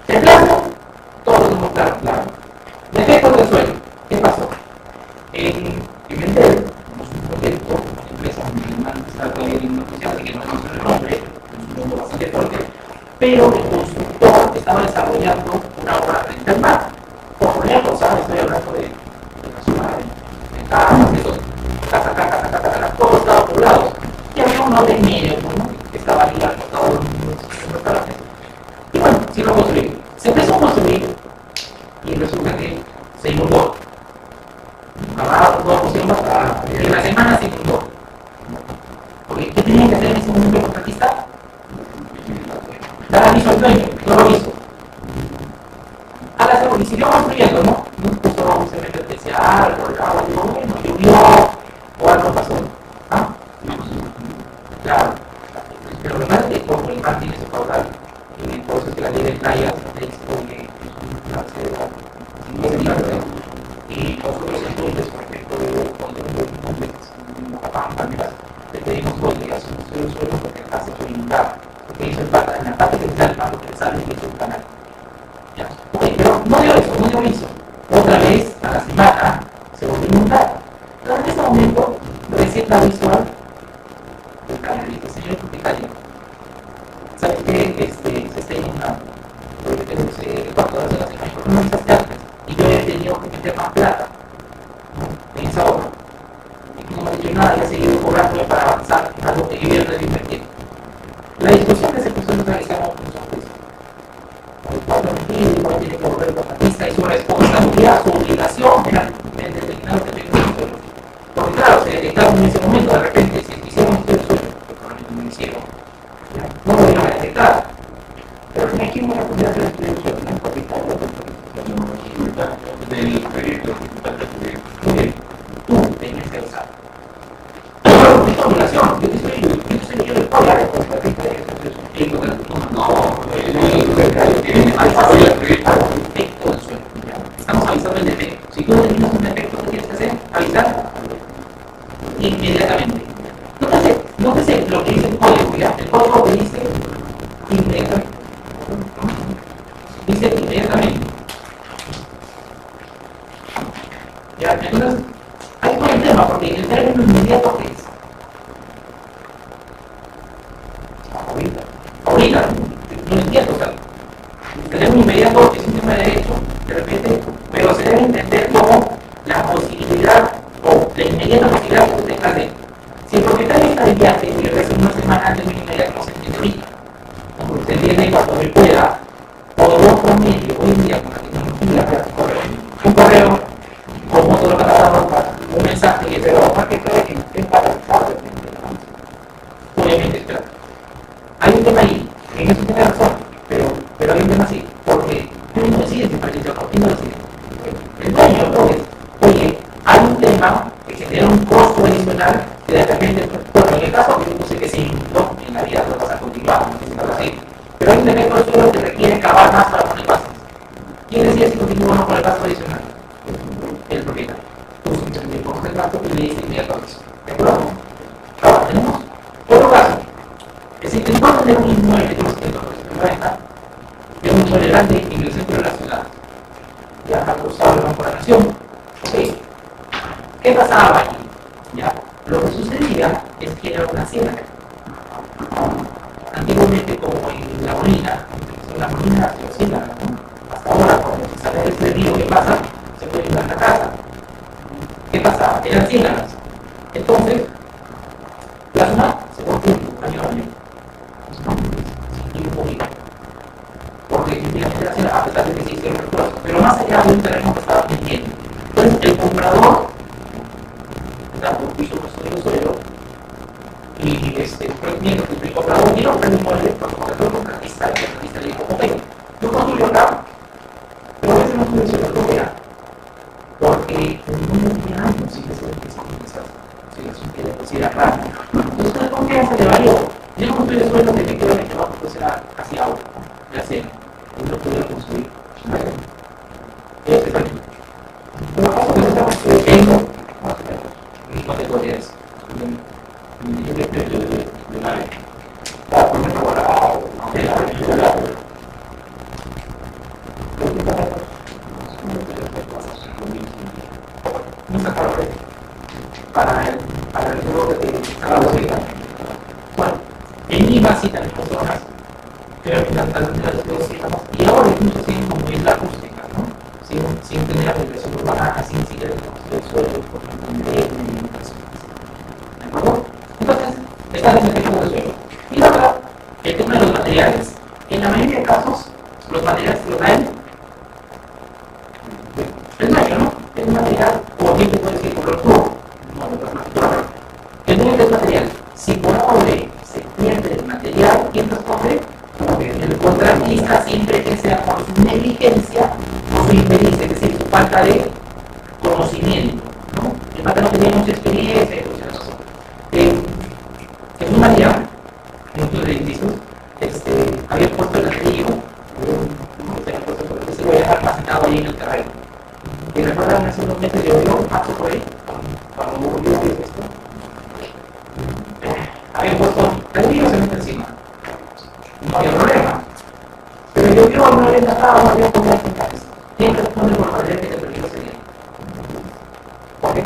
El plazo, todos somos claros. Defectos del suelo. ¿Qué pasó? En Pimentel, un proyecto, una empresa muy está todavía en una oficina, así que no conozco el nombre, es un mundo bastante fuerte, pero el constructor estaba desarrollando una obra frente al mar. Por ejemplo, ¿sabes? Estoy hablando de la zona de casas, casa, un lote medio, ¿no? Que estaba ligado a todos los restaurantes. Y bueno, sí lo construí. Se empezó a construir y resulta que se inundó. Abajo, toda posición hasta en la semana se inundó. Porque ¿qué tenían que hacer en ese momento el contratista? Dar aviso al dueño, no lo hizo. Al hacerlo, y siguió construyendo, ¿no? No puso un cemento especial, colgado, bueno, llovió o algo pasó. ¿Ah? Claro. Pero lo más es que como el mar tiene su caudal, y por eso es que la ley de playas le expone la selva. Y nosotros entonces, por ejemplo, cuando un complejo, le pedimos dos días en el suelo porque acá se puede inundar, porque hizo en la parte central, para lo que sale y hizo un canal. Ya. Okay, pero no dio eso. Otra vez, a la semana, se volvió a inundar. Pero en este momento, recién la visual del canal y dice, señor propietario, ¿sabe qué? Se está inundando. Porque tengo que ser 4 horas de la semana, porque no hay esas cartas. Y yo he tenido que meter más plata en esa obra. Y no me ha dicho nada y ha seguido cobrando para avanzar en algo que yo ya no he invertido. La discusión de ese proceso lo realizamos con su juicio. Cuando igual tiene que volver el contratista y su responsabilidad, su obligación en determinar lo que tenga que hacer. Porque claro, se detectaron en ese momento, de repente, si hicieron el suelo, que probablemente no lo hicieron, no lo iban a detectar. Pero si aquí una comunidad de estudios del propietario del proyecto tú tienes que usar. Es tu obligación, yo te soy yo del poder de contratista de estamos avisando el defecto. Si tú determinas un defecto, ¿qué tienes que hacer? Avisar inmediatamente. No te sé lo que dice el código, ¿ya? El código te dice inmediatamente. Dice inmediatamente. ¿Ya? Entonces, hay todo el tema, porque el término inmediato ¿qué es? Ahorita, no entiendo, o sea, el término inmediato es un tema de derecho, de repente, pero se debe entender como la posibilidad o la inmediata posibilidad que tú tengas de. Si el propietario está de viaje y regresa una semana antes de un inmediato, no se entiende ahorita. Porque se entiende cuando él pueda, o de otro medio, hoy en día con la tecnología, un correo, como todo lo que un mensaje, y pero ¿para qué cree que es paralizado? Obviamente, espera. Hay un tema ahí, en eso tiene razón, pero hay un tema así, porque tú no decides si paraliza o no decides. El dueño, entonces, oye, hay un tema que genera un costo adicional que de repente, bueno, en el caso que yo puse que sí, ¿no? En la vida no vas a continuar, no así, pero hay un defecto de suelo que requiere cavar más para poner bases. ¿Quién decide si continúa o no con el gasto adicional? El propietario. Entonces, el contrato y le dice inmediatamente. ¿De acuerdo? Ahora, tenemos otro caso. Es decir, el cuarto de un inmueble que hemos tenido de un inmueble grande en el centro de la ciudad. Ya ha causado la correlación. ¿Ok? ¿Qué pasaba aquí? Ya, lo que sucedía es que era una ciénaga. Antiguamente, como en la Molina se oscila, ¿no? Hasta ahora, cuando se sale de este río, ¿qué pasa? Se puede ir a la casa. ¿Qué pasaba? Eran ciénagas. Entonces, la zona se volvió año a año. Y un poquito. Porque simplemente la ciénaga, a pesar de que se hicieron recursos, pero más allá de un terreno que estaba vendiendo. Entonces, el comprador puso construir un suelo y mientras que el comprador vino a un inmueble, porque contrató un contratista y el contratista le dijo, ok, yo construyo acá, pero a veces no tuve suelo propia, porque no tenía años sin que se le raro. Entonces, la confianza le valió. Yo no construí el suelo que me quedo en el trabajo, pues era casi agua, ya sé, y no pude construir. Pero acá pues estamos construyendo, más o menos, mis categorías de nave. La primera hora de la aventura. No sacaron para el seguro de cada bolsita. Bueno, en Lima sí también personas que eran las y ahora incluso siguen como es la acústica, ¿no? Sin tener la depresión urbana, sin siquiera el suelo, por ejemplo, ¿de acuerdo? Entonces, Está en el efecto de suelo. Y la otra, el tema de los materiales. En la mayoría de casos, los materiales que lo traen el dueño, ¿no? El material, o bien te puede decir por el tubo, el dueño del material. Si por obra se pierde el material, ¿quién responde? El contratista, siempre que sea por su negligencia o su impericia, es decir, su falta de conocimiento, ¿no? El pata no tenía mucha experiencia, en un material, en otros edificios, había puesto el ladrillo, se lo había almacenado ahí en el terreno. Y recuerdan, hace unos meses yo paso por ahí, cuando volvió a ver esto, había puesto ladrillo cemento encima. No había problema. Pero yo no había encajado, no había podido encajar. ¿Quién responde por la manera que el peligro sería? ¿Por qué?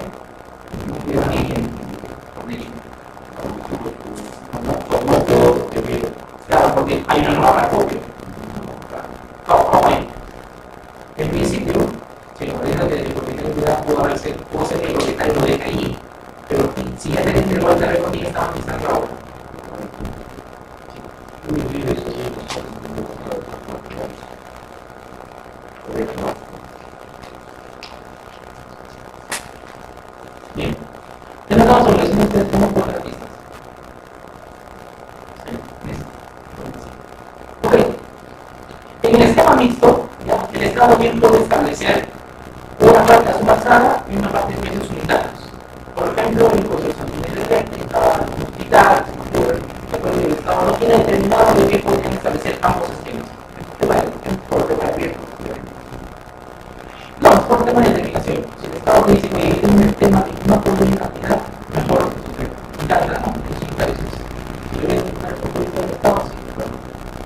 Claro, porque hay una nueva copia. En principio, si lo ordena que el propietario pudo ser el propietario lo deja ahí, pero si ya te entregó el terreno, ¿quién estaba administrando ahora? Bien, ya nos damos sobre los siguientes temas contratistas. Ok, en el esquema mixto, ¿ya? El Estado bien puede establecer una parte a su alzada y una parte de medios unitarios. Por ejemplo, en construcción eléctrica, en hospital, el Estado no tiene determinado de qué podrían establecer ambos esquemas. Por tema de riesgo. No, es por tema de determinación. Si el Estado te dice que es un tema que no puede cantidad, mejor quitarla, ¿no? Los unitarios si quieres quitar el compromiso del Estado, sí, bueno.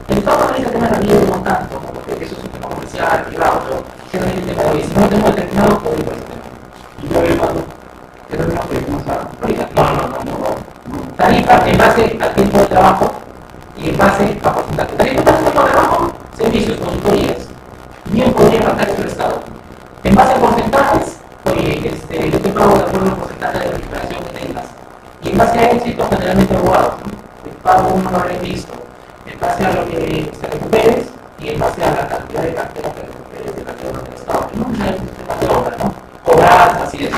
El Estado no dice el tema de la riesgo no tanto, ¿no? Porque eso es un tema comercial, privado, pero si no hay el tema de hoy, si no tengo determinado, puedo ir por ese tema. Y yo he llevado, ¿qué tema podemos hablar? No. Tarifa en base al tiempo de trabajo y en base a porcentaje. Tarifa en base al tiempo de trabajo, servicios, consultorías. Bien podría faltar eso el Estado. En base a porcentajes, oye, yo te pago de acuerdo al porcentaje de recuperación que tengas. Y en base a éxito, generalmente abogados, ¿no? Te pago un valor visto. En base a lo que se recuperes y en base a la cantidad de cartera que recuperes de cartera del Estado. No es un sistema de obra, ¿no? Cobrar, así es.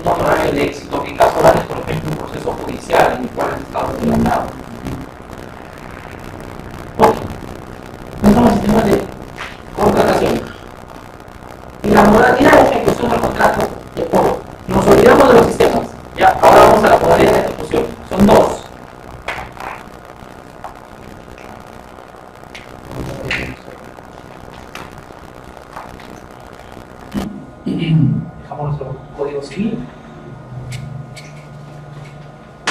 No honorario de éxito, que en caso de, por ejemplo, un proceso judicial en el cual el Estado se ha dado. Bueno, no son los sistemas de contratación. Y la modalidad de ejecución del contrato de cobro. Nos olvidamos de los sistemas. Ya, ahora vamos a la modalidad de ejecución. Son dos. Dejamos nuestro código civil.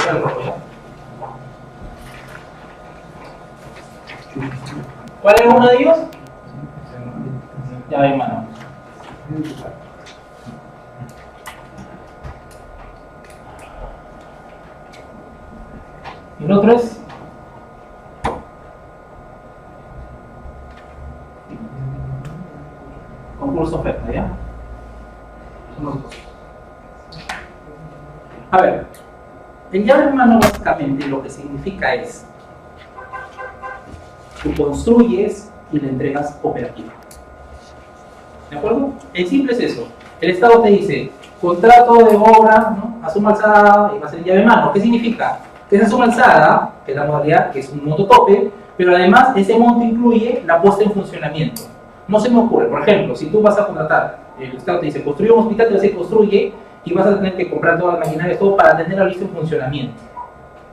El rojo, ¿ya? ¿Cuál es uno de ellos? Llave en mano. Y el otro es concurso oferta, ¿ya? Son los dos. A ver, el llave en mano básicamente lo que significa es tú construyes y le entregas operativa. ¿De acuerdo? El simple es eso. El Estado te dice, contrato de obra, ¿no? A suma alzada y va a ser llave en mano. ¿Qué significa? Que esa suma alzada, que es la modalidad, que es un monto tope, pero además ese monto incluye la puesta en funcionamiento. No se me ocurre, por ejemplo, si tú vas a contratar, el Estado te dice, construye un hospital, te va a decir construye y vas a tener que comprar todas las maquinarias, todo para tenerla lista en funcionamiento.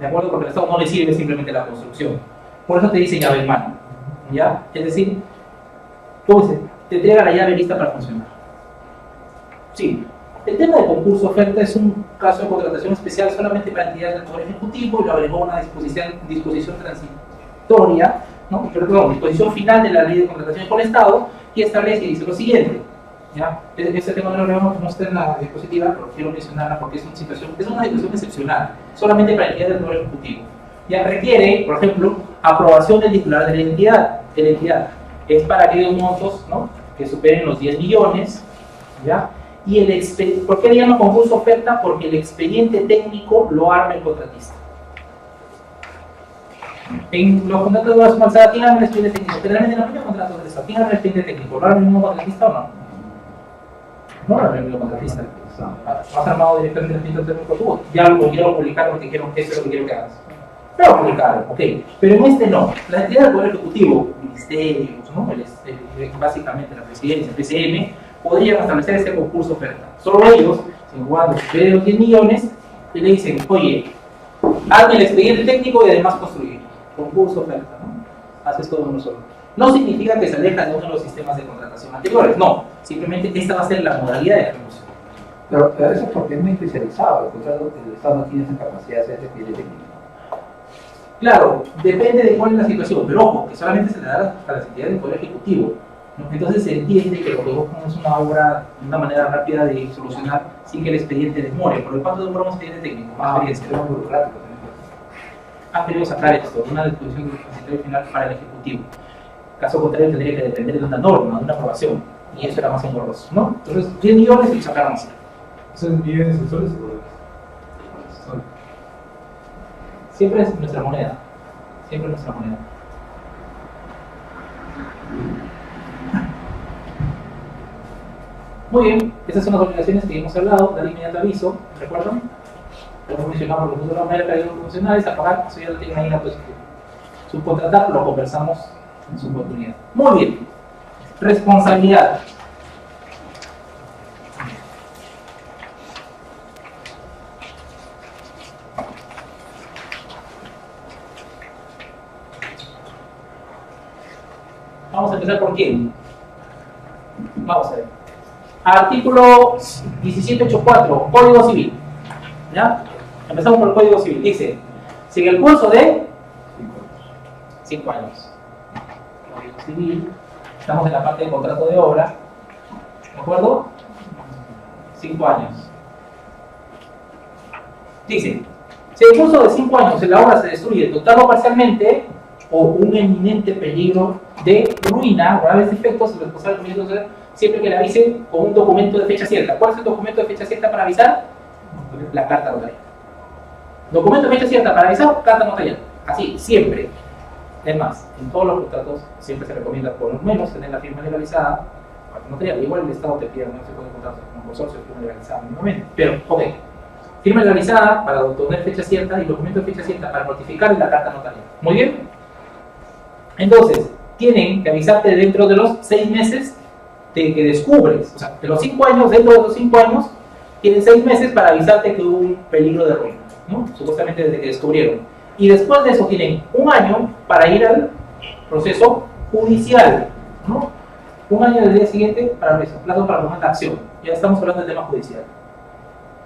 ¿De acuerdo? Porque al Estado no le sirve simplemente la construcción. Por eso te dice llave en mano. ¿Ya? Es decir, ¿cómo dice? Te entrega la llave lista para funcionar. Sí. El tema de concurso oferta es un caso de contratación especial solamente para entidades del Poder Ejecutivo y lo agregó una disposición transitoria, ¿no? Perdón, disposición final de la Ley de Contratación con el Estado y establece y dice lo siguiente. ¿Ya? Este tema no lo vemos, no está en la diapositiva, pero quiero mencionarla porque es una situación excepcional, solamente para entidades del Poder Ejecutivo. Ya requiere, por ejemplo, aprobación del titular de la entidad. Es para aquellos montos, ¿no? Que superen los 10 millones, ¿ya? Y ¿por qué le llamo concurso oferta? Porque el expediente técnico lo arma el contratista. En los contratos de obra subcontratada, ¿quién abre el expediente técnico? Generalmente en los mismos contratos del Estado, ¿quién abre el expediente técnico? ¿Lo abre el mismo contratista o no? No lo abre el mismo contratista. Has armado directamente el expediente técnico tú, ya lo publicaron porque dijeron que eso es lo que quiero que hagas. Pero lo publicaron, ok. Pero en este no. La entidad del Poder Ejecutivo, ministerios, ¿no? Básicamente la presidencia, el PCM, podrían establecer este concurso oferta. Solo ellos, sin cuando se ve los 10 millones, y le dicen, oye, hazme el expediente técnico y además construir. Concurso oferta, ¿no? Haces todo uno solo. No significa que se aleja de uno de los sistemas de contratación anteriores, no. Simplemente esta va a ser la modalidad de ejecución. Pero eso es porque es muy especializado, el Estado no tiene esa capacidad de hacer ese expediente técnico. Claro, depende de cuál es la situación, pero ojo, que solamente se le da a las entidades del Poder Ejecutivo, ¿no? Entonces se entiende que lo que buscan es una obra, una manera rápida de solucionar sin que el expediente demore. ¿Por cuánto demora un expediente técnico? Más experiencia. Es burocrático. Han querido sacar esto, una disposición transitoria final para el Ejecutivo. Caso contrario, tendría que depender de una norma, de una aprobación, y eso era más engorroso, ¿no? Entonces, 10 millones y sacaron así. ¿Son millones de soles o dólares? Siempre es nuestra moneda. Siempre es nuestra moneda. Muy bien, estas son las obligaciones que hemos hablado, dar inmediato aviso, ¿recuerdan? Lo mencionamos los usos de la calidad profesionales, apagar, eso ya lo tienen ahí en la posición. Subcontratar, lo conversamos en su oportunidad. Muy bien. Responsabilidad. Vamos a empezar por quién. Vamos a ver. Artículo 1784, Código Civil. ¿Ya? Empezamos por el Código Civil. Dice, si en el curso de 5 años. Código Civil. Estamos en la parte de contrato de obra. ¿De acuerdo? 5 años. Dice, si en el curso de 5 años la obra se destruye total o parcialmente, o un eminente peligro de ruina o graves defectos, el responsable comienza a hacer siempre que le avise con un documento de fecha cierta. ¿Cuál es el documento de fecha cierta para avisar? La carta notarial. Documento de fecha cierta para avisar, carta notarial. Así, siempre. Es más, en todos los contratos siempre se recomienda por lo menos tener la firma legalizada, carta notarial. Igual el Estado te pide, no se puede contratar con un consorcio, firma legalizada mínimamente. Pero, ok. Firma legalizada para obtener fecha cierta y documento de fecha cierta para notificar la carta notarial. Muy bien. Entonces, tienen que avisarte dentro de los 6 meses de que descubres, o sea, de los 5 años, dentro de los 5 años, tienen 6 meses para avisarte que hubo un peligro de ruina, ¿no? Supuestamente desde que descubrieron. Y después de eso tienen 1 año para ir al proceso judicial, ¿no? 1 año del día siguiente para eso, plazo para tomar la acción. Ya estamos hablando del tema judicial.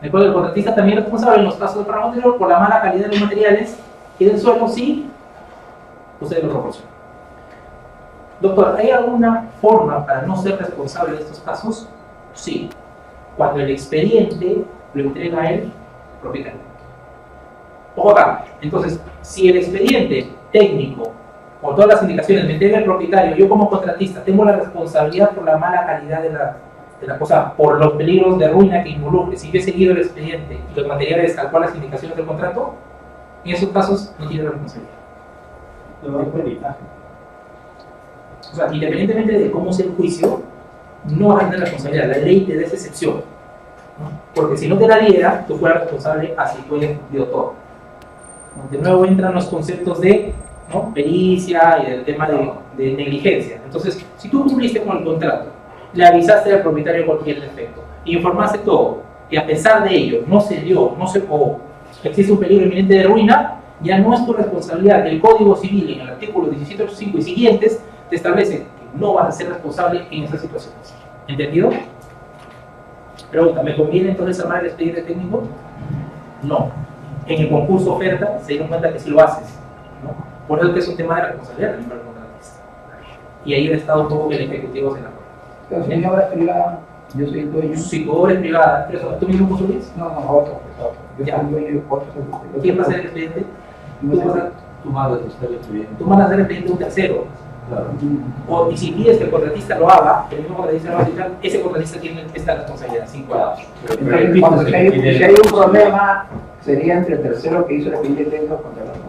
De acuerdo, el contratista también es responsable en los casos del programa anterior por la mala calidad de los materiales y del suelo, sí, ustedes lo proporcionan. Doctor, ¿hay alguna forma para no ser responsable de estos casos? Sí. Cuando el expediente lo entrega el propietario. Ojo acá. Entonces, si el expediente técnico, con todas las indicaciones, me entrega el propietario, yo como contratista tengo la responsabilidad por la mala calidad de la cosa, por los peligros de ruina que involucre, si yo he seguido el expediente y los materiales tal cual las indicaciones del contrato, en esos casos no tiene responsabilidad. O sea, independientemente de cómo sea el juicio, no vas a tener responsabilidad. La ley te da esa excepción, ¿no? Porque si no te la diera, tú fueras responsable así tú hayas cumplido todo. De nuevo entran los conceptos de, ¿no?, pericia y el tema de negligencia. Entonces, si tú cumpliste con el contrato, le avisaste al propietario cualquier defecto, informaste todo, y a pesar de ello no se dio, o existe un peligro inminente de ruina, ya no es tu responsabilidad. El Código Civil, en el artículo 1785 y siguientes, te establece que no vas a ser responsable en esas situaciones. ¿Entendido? Pregunta, ¿me conviene entonces armar el expediente técnico? No. En el concurso oferta se dieron cuenta que sí lo haces, ¿no? Por eso es que es un tema de responsabilidad también para el contratista. Y ahí el Estado un poco que el Ejecutivo se la pone. Pero si mi obra es privada, yo soy el dueño. Si tu obra es privada, ¿tú mismo construyes? No, otro. Yo Ya. soy el dueño y otro. ¿Quién va a hacer el expediente? Tú mandas a hacer el expediente. Tú mandas a hacer el expediente de un tercero. Claro. Y si pides que el contratista lo haga, el mismo contratista lo va a hacer, ese contratista tiene esta responsabilidad, 5 años. Entonces, si hay un problema, sería entre el tercero que hizo el expediente técnico contra el otro.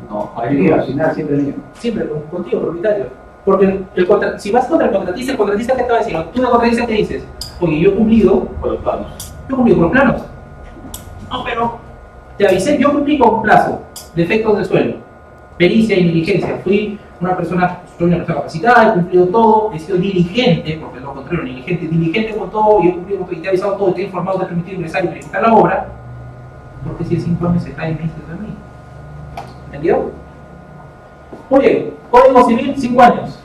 No, ahí al final siempre mío. Siempre contigo, propietario. Porque si vas contra el contratista ¿qué te va a decir? Tú de contratista, ¿qué dices? Oye, yo he cumplido Por los planos. con los planos. No, pero te avisé, yo cumplí con plazo, defectos del suelo, pericia y diligencia. Soy una persona capacitada, he cumplido todo, he sido diligente, porque es lo contrario, diligente con todo, y he cumplido con todo, y te he avisado todo, y te he informado, te he permitido ingresar y verificar la obra. Porque si en 5 años se cae en meses de mí. ¿Entendido? Muy bien, Código Civil, 5 años.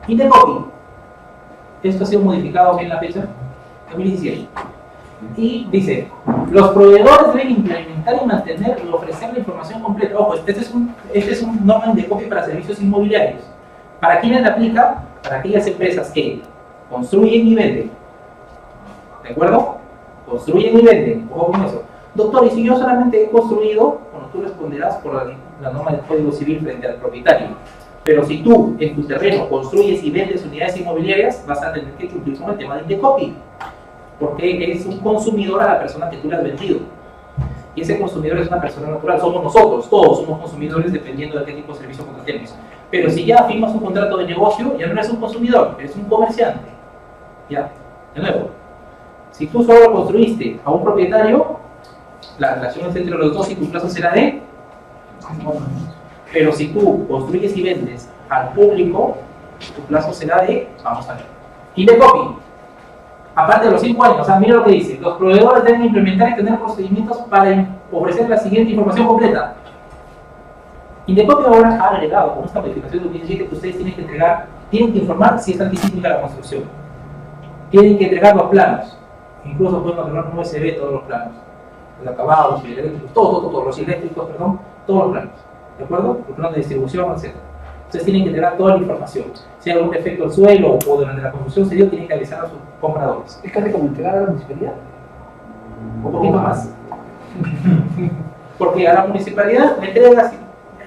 Indecopy. Esto ha sido modificado en la fecha 2017. Y dice, los proveedores deben implementar y mantener y ofrecer la información completa. Ojo, este es un norma Indecopy para servicios inmobiliarios. ¿Para quiénes la aplica? Para aquellas empresas que construyen y venden. ¿De acuerdo? Construyen y venden. Ojo con eso. Doctor, y si yo solamente he construido, bueno, tú responderás por la norma del Código Civil frente al propietario. Pero si tú en tu terreno construyes y vendes unidades inmobiliarias, vas a tener que cumplir con el tema de Indecopy. Porque es un consumidor a la persona que tú le has vendido. Y ese consumidor es una persona natural. Somos nosotros, todos somos consumidores dependiendo de qué tipo de servicio contratemos. Pero si ya firmas un contrato de negocio, ya no eres un consumidor, eres un comerciante. Ya, de nuevo. Si tú solo construiste a un propietario, la relación es entre los dos y tu plazo será de. Pero si tú construyes y vendes al público, tu plazo será de, vamos a ver, Indecopy. Aparte de los 5 años, o sea, mira lo que dice, los proveedores deben implementar y tener procedimientos para ofrecer la siguiente información completa. Indecopy ahora ha agregado con esta modificación de 2017 que ustedes tienen que informar si es anticíclica la construcción. Tienen que entregar los planos, incluso pueden entregar un USB todos los planos, los acabados, los eléctricos, todos los eléctricos, perdón, todos los planos. ¿De acuerdo? El plano de distribución, etc. Ustedes tienen que entregar toda la información. Si hay algún defecto del suelo o durante la construcción se dio, tienen que avisar a sus compradores. Es casi como entregar a la municipalidad. Un poquito más. Porque a la municipalidad le entregas,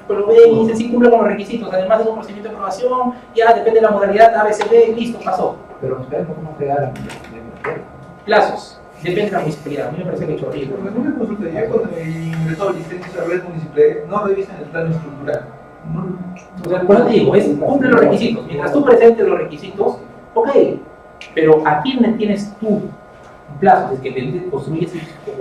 pero ve y dice sí cumple con los requisitos. Además es un procedimiento de aprobación, ya depende de la modalidad ABCD, listo, pasó. Pero ustedes no podemos entregar a la municipalidad. Plazos. Depende de la municipalidad. A mí me parece que es horrible. Porque no me consulta, yo cuando ingresó licencias a red municipal, no revisan el plano estructural. O sea, por eso te digo, cumple los requisitos. Mientras tú presentes los requisitos, ok. Pero ¿a quién le tienes tú un plazo? Es que vendes, construyes,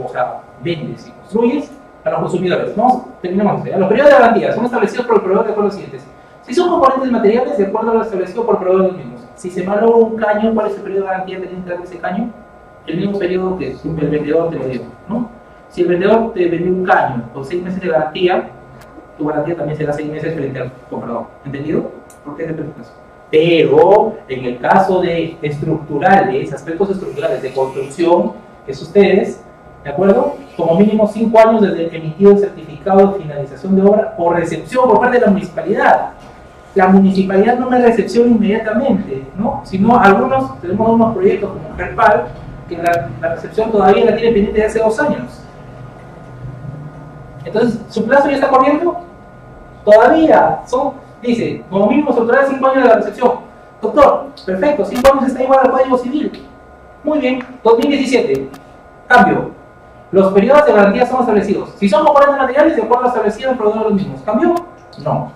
o sea, vendes y construyes a los consumidores. ¿No? Terminamos. Los periodos de garantía son establecidos por el proveedor de acuerdo a los siguientes. Si son componentes materiales, de acuerdo a lo establecido por el proveedor de los mismos. Si se malogra un caño, ¿cuál es el periodo de garantía que tiene que dar ese caño? El mismo periodo que el vendedor te lo dio, ¿no? Si el vendedor te vendió un caño con 6 meses de garantía, tu garantía también será 6 meses frente al comprador. ¿Entendido? ¿Por qué depende de eso? Pero en el caso de estructurales, aspectos estructurales de construcción, que es ustedes, ¿de acuerdo? Como mínimo 5 años desde emitido el certificado de finalización de obra o recepción por parte de la municipalidad. La municipalidad no me recepciona inmediatamente, ¿no? Sino tenemos unos proyectos como Herpal, que la recepción todavía la tiene pendiente de hace 2 años. Entonces, ¿su plazo ya está corriendo? Todavía dice, como mínimo estructural 5 años de la recepción. Doctor, perfecto, 5 años está igual al Código Civil. Muy bien, 2017. Cambio. Los periodos de garantía son establecidos. Si son componentes materiales, de acuerdo a lo establecido en el proveedor de los mismos. ¿Cambió? No.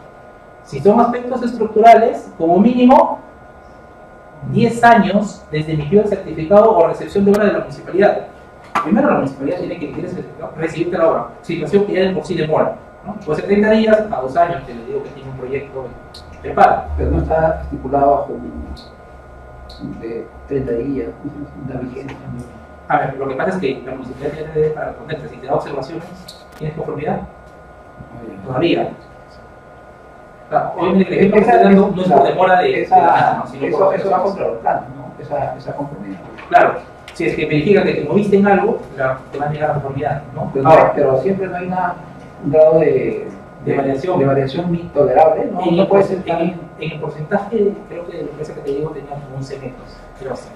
Si son aspectos estructurales, como mínimo 10 años desde emitido el certificado o recepción de obra de la municipalidad. Primero la municipalidad tiene que emitir el certificado, recibirte la obra, situación que ya de por sí demora, ¿no? Puede ser 30 días a 2 años, que le digo que tiene un proyecto de pago. Pero no está estipulado bajo de 30 días, una vigencia. A ver, lo que pasa es que la municipalidad tiene para responderte, si te da observaciones, ¿tienes conformidad? Todavía. Claro, obviamente el ejemplo que estoy dando no es por demora de año, sino por eso va contra los planos, ¿no? Esa conformidad. Claro, si es que verifica que te moviste en algo, te van a llegar a conformidad, ¿no? Pero siempre no hay un grado de variación tolerable, ¿no? No puede ser tan... En el porcentaje, creo que la empresa que te digo tenía como 11 metros, creo así.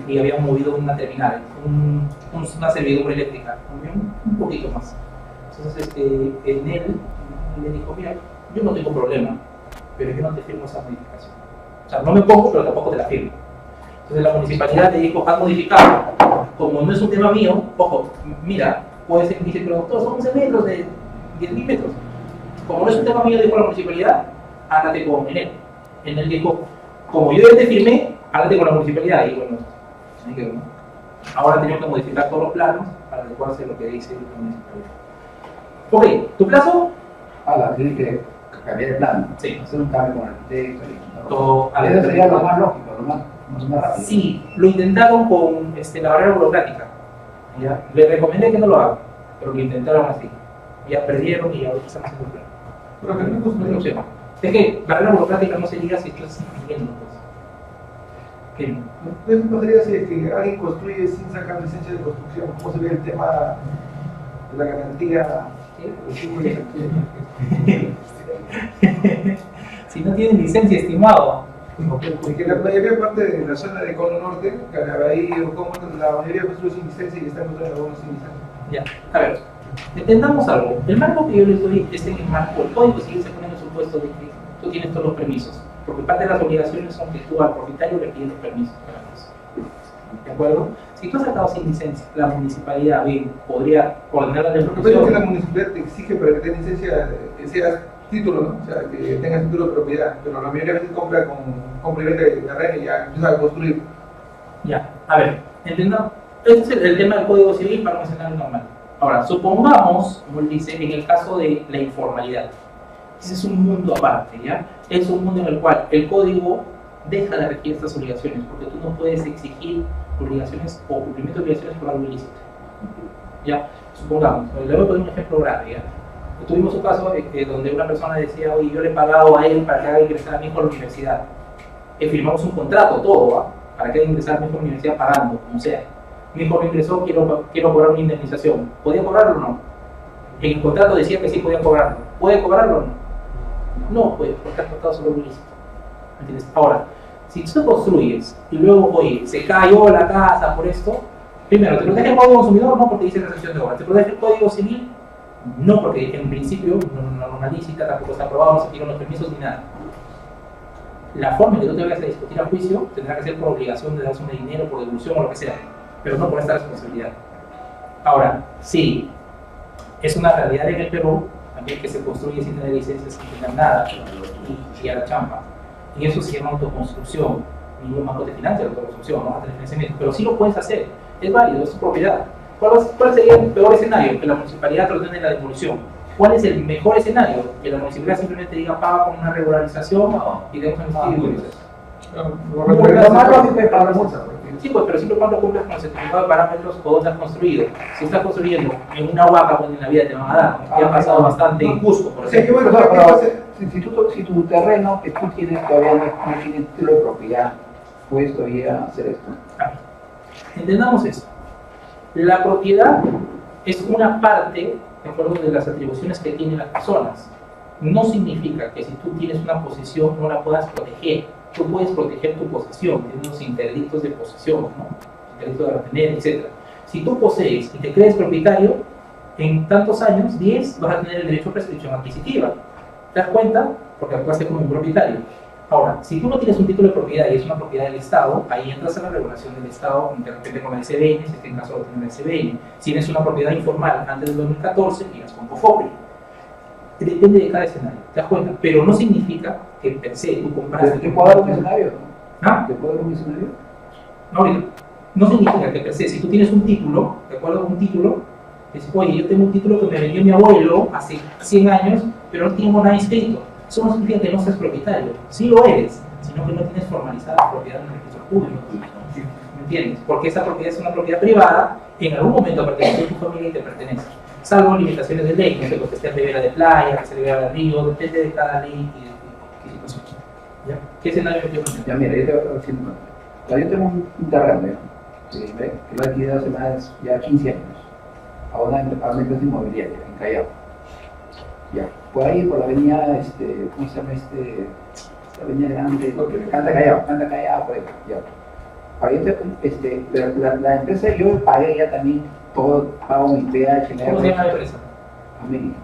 Y habían movido una terminal, una servidumbre eléctrica, un poquito más. Entonces, en él le dijo, mira, yo no tengo problema, pero yo no te firmo esa modificación. O sea, no me pongo, pero tampoco te la firmo. Entonces la municipalidad le dijo, has modificado. como no es un tema mío, ojo, mira, puede ser que dice, pero doctor, son 11 metros de 10.000 metros. Como no es un tema mío, dijo la municipalidad, háblate con él. En él dijo, como yo ya te firmé, háblate con la municipalidad. Y bueno, así quedó, ¿no? Ahora tenemos que modificar todos los planos para adecuarse a lo que dice la municipalidad. Ok, ¿tu plazo? Tiene que cambiar el plan. Sí. Hacer un cambio con el arquitecto. Todo, Eso sería lo más lógico, lo más rápido. Sí, lo intentaron con la barrera burocrática. ¿Ya? Le recomendé que no lo hagan, pero lo intentaron así. Ya perdieron y ahora están haciendo el plan. Pero que no No es construye. opción. Es que barrera burocrática no se llega si tú estás pidiendo. Pues. ¿Qué pasaría si es que alguien construye sin sacar licencia de construcción? ¿Cómo se ve el tema de la garantía? Si no tienen licencia, estimado. Porque la mayoría parte de la zona de Cono Norte, Carabalí o Como, la mayoría construye sin licencia y están construyendo algunos sin licencia. Ya, a ver, entendamos algo. El marco que yo les doy es en el marco, el código civil se pone en el supuesto de que tú tienes todos los permisos, porque parte de las obligaciones son que tú al propietario le pides los permisos para eso. ¿De acuerdo? Si tú has sacado sin licencia, la municipalidad bien podría ordenar la Lo que pasa es que devolución. la municipalidad te exige para que tengas licencia que seas título, ¿no? O sea, que tengas título de propiedad, pero la mayoría de veces compra y venta de terreno y ya empieza a construir. Ya, a ver, entendamos. Este es el tema del Código Civil para un escenario normal. Ahora, supongamos, como él dice, en el caso de la informalidad. Ese es un mundo aparte, ¿ya? Es un mundo en el cual el código deja de regir estas obligaciones, porque tú no puedes exigir obligaciones o cumplimiento de obligaciones por algo ilícito. ¿Ya? Supongamos, le voy a poner un ejemplo grave, ¿ya? Tuvimos un caso donde una persona decía, oye, yo le he pagado a él para que haga ingresar a mi hijo a la universidad. Firmamos un contrato, todo, ¿va? Para que haga ingresar a mi hijo a la universidad pagando, como sea. Mi hijo no ingresó, quiero cobrar una indemnización. ¿Podía cobrarlo o no? En el contrato decía que sí podía cobrarlo. ¿Puede cobrarlo o no? No puede, porque has tratado sobre un ilícito. ¿Entiendes? Ahora, si tú construyes y luego, oye, se cayó la casa por esto, primero, ¿te protege el Código Consumidor? No, porque dice recepción de obra. ¿Te protege el Código Civil? No, porque en principio no licita, tampoco está aprobado, no se tiran los permisos ni nada. La forma en que tú te vayas a discutir a juicio tendrá que ser por obligación de darse un dinero, por devolución o lo que sea, pero no por esta responsabilidad. Ahora, sí, es una realidad en el Perú también que se construye sin tener licencias, sin tener nada, y a la champa. Y eso se llama autoconstrucción. Ningún banco te financia la autoconstrucción, no vas a tener financiamiento, pero sí lo puedes hacer, es válido, es tu propiedad. ¿Cuál sería el peor escenario? Que la municipalidad te ordene la devolución. ¿Cuál es el mejor escenario? Que la municipalidad simplemente diga paga con una regularización y demos un estudio. Lo más lógico es pagar la multa. Sí, pues, pero siempre cuando cumples con el certificado de parámetros o donde has construido. Si estás construyendo en una huaca, pues en la vida te van a dar. Ya ha pasado bastante en Cusco, por O sea, que ejemplo. bueno, Pero, ¿qué pasa? si tu terreno que tú tienes todavía no tiene título de propiedad, puedes todavía hacer esto. Entendamos esto. La propiedad es una parte, de acuerdo, de las atribuciones que tienen las personas. No significa que si tú tienes una posesión no la puedas proteger. Tú puedes proteger tu posesión, tienes los interdictos de posesión, ¿no? Interdicto de retener, etc. Si tú posees y te crees propietario, en tantos años, 10, vas a tener el derecho a prescripción adquisitiva. ¿Te das cuenta? Porque actuaste como un propietario. Ahora, si tú no tienes un título de propiedad y es una propiedad del Estado, ahí entras a la regulación del Estado, de repente con la SBN, si en caso lo tiene la SBN. Si tienes una propiedad informal antes del 2014, irás con COFOPRI. Depende de cada escenario, ¿te das cuenta? Pero no significa que per se tú compraste. ¿Te puedo dar un escenario? ¿Ah? ¿Te puedo dar un escenario? No, ahorita. No significa que per se, si tú tienes un título, ¿de acuerdo con un título? Dices, oye, yo tengo un título que me vendió mi abuelo hace 100 años, pero no tengo nada inscrito. Eso no significa que no seas propietario. Sí lo eres, sino que no tienes formalizada la propiedad en el registro público. ¿Me entiendes? Porque esa propiedad es una propiedad privada, en algún momento pertenece a tu familia y te pertenece. Salvo limitaciones de ley, no sé, lo que esté en ribera de playa, que se ribera de río, depende de cada ley y de qué situación. ¿Ya? ¿Qué escenario me quiero plantear? Ya, mira, yo te voy a decir una cosa. Yo tengo un terreno, que lo he adquirido hace más ya 15 años, a una empresa inmobiliaria en Callao. Ya, por ahí, por la avenida, ¿cómo se llama la avenida grande? Canta Callao, por ahí, ya. Pero la empresa, yo pagué ya también todo, pago mi PH, ¿Cómo se llama la empresa? América.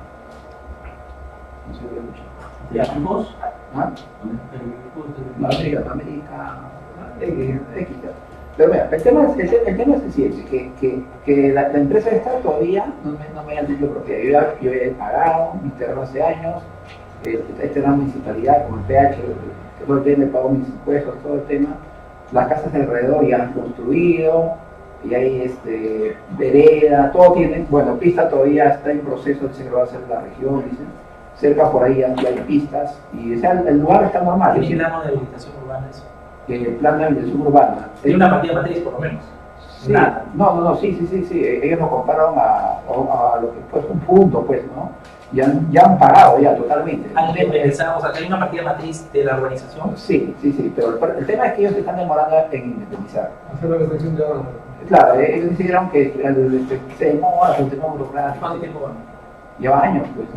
No se ve mucho. ¿Ya? ¿Vos? ¿Ah? No, América, X, Pero mira, el tema es el siguiente, que la empresa esta todavía no me han dicho propiedad. Yo he pagado mi terreno hace años, esta es la municipalidad con el PH, todo el tema, pago mis impuestos, todo el tema. Las casas de alrededor ya han construido, y hay vereda, todo tiene, bueno, pista todavía está en proceso, dice que lo va a hacer la región, dicen. Cerca por ahí ya hay pistas, y o sea, el lugar está normal. ¿Tiene plano de habilitación urbana eso? El plan de habilitación urbana. Tiene una partida matriz por lo menos. Sí, Nada. no, sí, ellos lo comparan a lo que pues un punto, pues, ¿no? Ya han pagado ya totalmente. ¿Han independizado? O sea, ¿hay una partida matriz de la urbanización? Sí, pero el tema es que ellos se están demorando en independizar. Hacer la restricción de ahora. Claro, ellos decidieron que se demora, el tema burocrático. ¿Cuánto tiempo va? Lleva años, pues,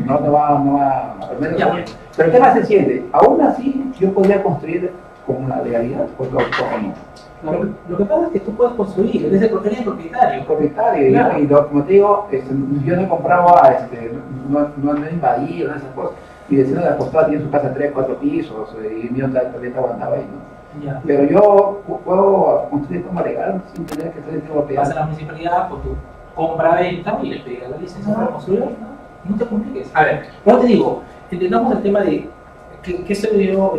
¿no? No va, al menos. Ya. Pero el tema es el siguiente, aún así yo podría construir con la legalidad, o no. Lo que pasa es que tú puedes construir, eres el propietario. El propietario, Claro. como te digo, yo no he comprado, no he invadido, esas cosas. Mi vecino de la costada tiene su casa 3, 4 pisos, y mi otra también aguantaba ahí, ¿no? Ya. Pero yo puedo construir como legal sin tener que ser propiedad. Vas a la municipalidad con tu compra-venta y le pegas la licencia para construir. No te compliques. A ver, yo te digo, entendamos el tema de qué soy yo,